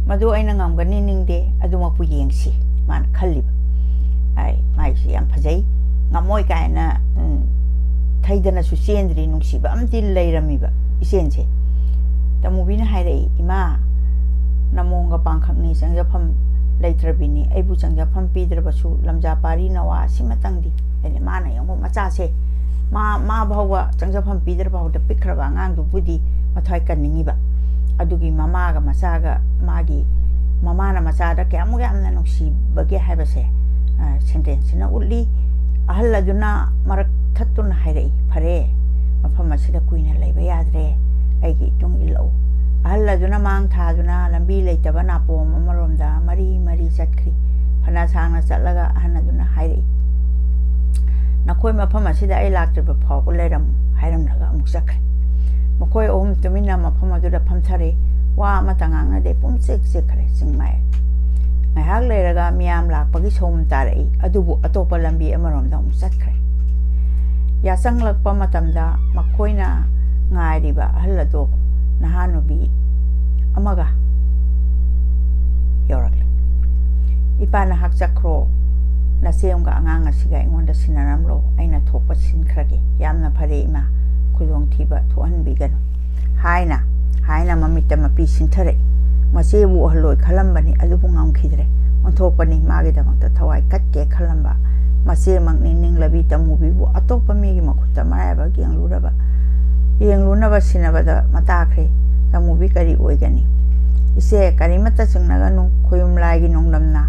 S1: madu aina ngamgani ningde aduma pu yengsi man khalliba ai mai si am phajai ngamoi kaina thaidana su sendri nungsiba amti leiramiba isense tamubina hairei ima namonga pangkhakni changjafam leitrabini aibu changjafam pidrabasu lamja pari nawa simatangdi ene mana yango macha se ma bhawa changjafam pidraba da pikraba ngang du budi mathai kaningiba adugi mama ga masaga magi mama na masada kyamu yamna nuksi bage haibase sentence na ulli ahalla duna marak thattun hairei phare mafam asida kuina leiba yadre aigi tung ilo ahalla duna mang tha duna lambi leitaba na pom amaromda mari chatkri phana sangna chatlaga ahana duna hairei nakoi mafam asida ai laktriba phaw leiram hairam laga amuk chakre makoi om tumina mafam aduda phamthare wa matangang na de pum sek khare singmai ngai hak leiraga miam lakpagi som tarai adubu atopa lambi amarom da umsatkhre ya sanglakpa matamda makoina ngairiba hallado nahanubi amaga yorakle ipana hak chakro na seumga angang asiga ingonda sinaramlo aina thopa sinkrage yamna phare ima khulong thiba thohan bigano haina mamita mapi sinthare mase bu haloi khalambani adubu ngam khidre onthopani magi damakta thawai katke khalamba mase mangni ninglabi tamubi bu atopa mi gi makutta maraba yenglunaba sinabada matakhre tamubi kari oigani ise karimata singnaganu khoyumlai gi nonglamna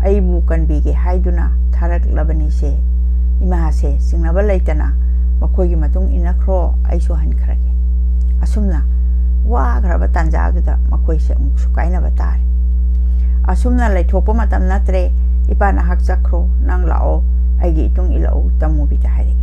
S1: aibu kanbi gi haiduna tharak labani se ima se singnaba leitana makhoi gi matung inakhro aisu han khrage asumna wagraba tanjaduda makoise amuksu kainaba tare asumna leithokpa matam natre ipana hak chakro nang lao aigi itung ilau tamubi ta hari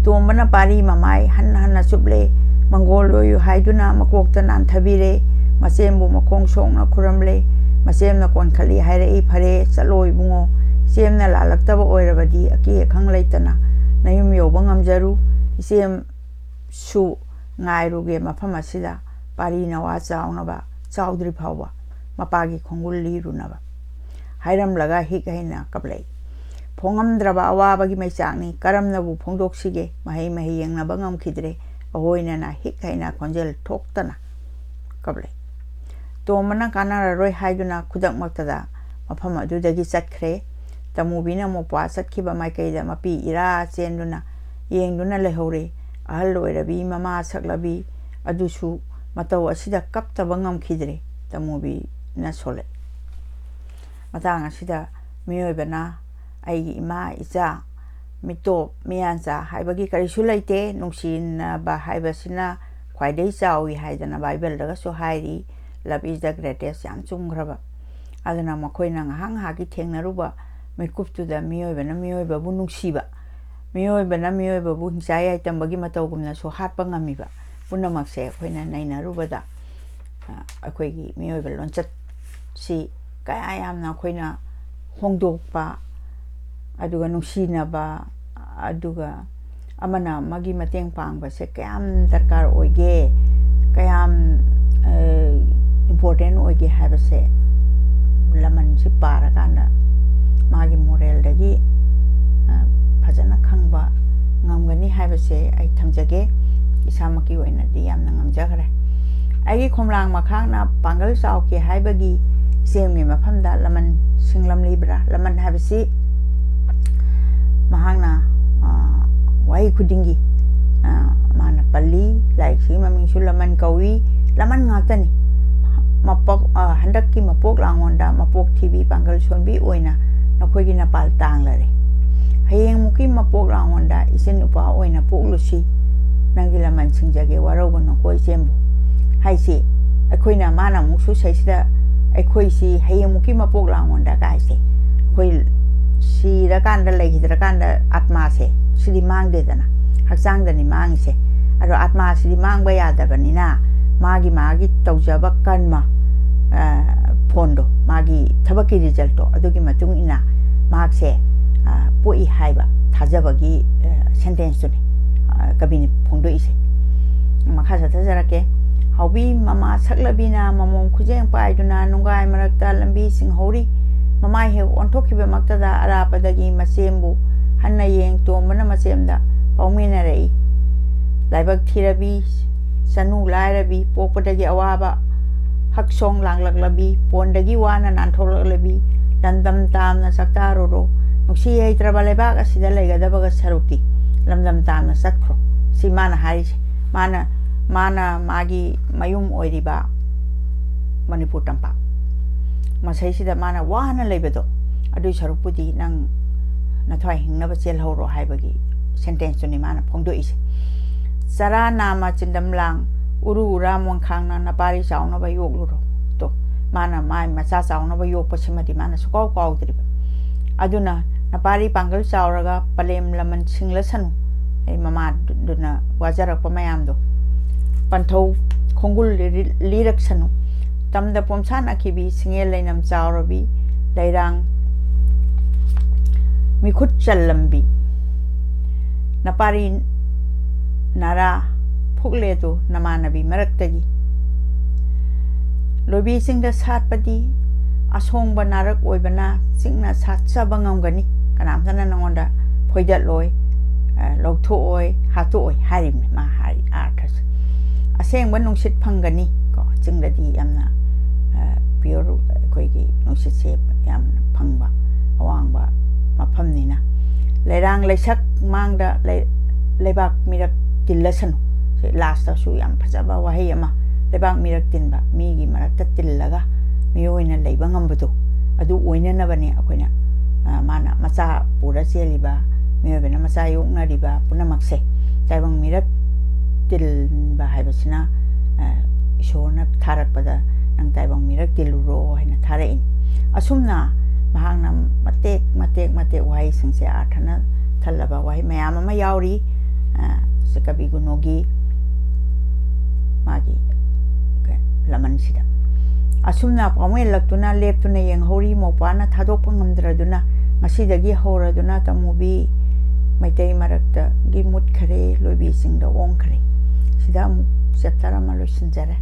S1: tombana pari mamai hanna suble mangoloyu haiduna makokta nan thabire masembu makong songna kuramle masemna kon khali haire I phare chaloi bungo semna lalaktaba oirabadi aki khang leitana nayum yoba ngamjaru sem su ngairuge mafam asida pari nawa chawnaba chawdri phawa mapagi khongul lirunaba hairam laga hikaina kablei phongamdraba awabagi maichangni karamnabu phongdoksige mahai mahai yengnaba ngamkhidre ahoina na hikaina khonjel thoktana kablei tomana kanara roi haiduna khudak maktada mafam adudagi chatkre tamubina mopa chatkiba maikaida mapi ira chenduna yengduna lehore ahal loirabi mama saklabi adusu matau asida kaptaba ngamkhidre tamubi na sole matang asida miyoibana aigi ima icha mito miyancha haibagi karisu laite nungsin ba haibasina khwaidai chawi haidana bible daga so hairi love is the greatest yam chunggraba adana makoina ngahang hagi thengnaruba mikuptuda miyoibana miyoiba bu nungsiba miyoibana miyoiba bu hingsai itambagi matawgumna so hatpa ngamiba punamakse khoina nainarubada akoigi miyoiba lonchat si kaya yamna khoina hongdokpa aduga nungsinaba aduga amana magi mateng pangba se kayam darkar oige kayam important oige habase laman si para kana magi moral dagi fajana khangba ngamgani habase ai thamjage isamaki oina di yamna ngamjagre ai khomlang makhangna pangal chauki haibagi semmi mafamda laman singlam libra laman habasi mahangna wai khudingi mana palli like si maming sulaman kawi laman ngatani mapok handakki mapok langonda mapok tv pangal sonbi oina nakhoi na pal tang lare hayeng muki mapok langonda isen upa oina poklusi nangila man singjage waraugo nokoi sembu haisi akoina mana muksu saisida akhoi si hayeng muki mapok langonda kaise akhoi si rakanda legidra kanda atma se sidi mangde dana haksang dani mangse aro atma sidi mangba yadabanina magi tawjaba kanma fondo magi thabaki resulto adugi matung ina magse poi haiba thajabagi sentence ni kabini phongdo ise makha thajarake haubi mama saklabina mamom khujeng paiduna nungai marakta lambi singhori mama he ontokhiba maktada arapadagi masembu hanna yeng tomana masemda paumina rei laibak thirabi sanu lairabi popadagi awaba haksong langlaklabi pondagi wana nantholalabi landam tamna saktaroro nuksi heitraba lebak asida leigadabaga saruti lamdam tamna satkro si mana harise mana magi mayum oiriba manipur tampa masaisida mana wana lebedo adu sarupudi nang nathwai hingnaba chelhoro haibagi sentence ni mana phongdo ise sara nama chindamlang uru ura mongkhangna napari chauna ba yogluro to mana mai macha chauna ba yok pasimati mana sukau kaudriba aduna napari pangal chauraga palem laman singlasanu ai mama duna wajarak pamayamdo panthau khongul liraksanu tamda pomsana kibi singel leinam chaurabi lairang mikhut challambi napari nara phukledu namanabi maraktagi lobi singda satpadi asongba narak oibana singna satchaba ngamgani kanamsana nangonda phoidat loi logtho oi hatu oi harim ma hari arthas asengba nungsit phangani ko chingdadi yamna pure koigi nungsit se yamna phangba awangba maphamnina leirang leisak mangda lebak mirak tillasanu last su yam phajaba wahi ama lebak mirak tinba migi marakta tillaga miyoina leiba ngambadu adu oina nabani akoina mana macha pura cheliba miyoibena macha yokna riba punamakse taibang mirak tilba haibasina ishorna tharakpada nang taibang mirak tiluro haina tharain asumna mahangna matek wai singse arthana thalaba wai mayam ama yauri se kabi gunogi magi laman sida asumna pamwe laktuna leptuna yeng hori mopana thadok pangamdraduna ngasidagi horaduna tamubi maitai marakta gi mut khare lobi singda ong khare sida chapter ama loisinjare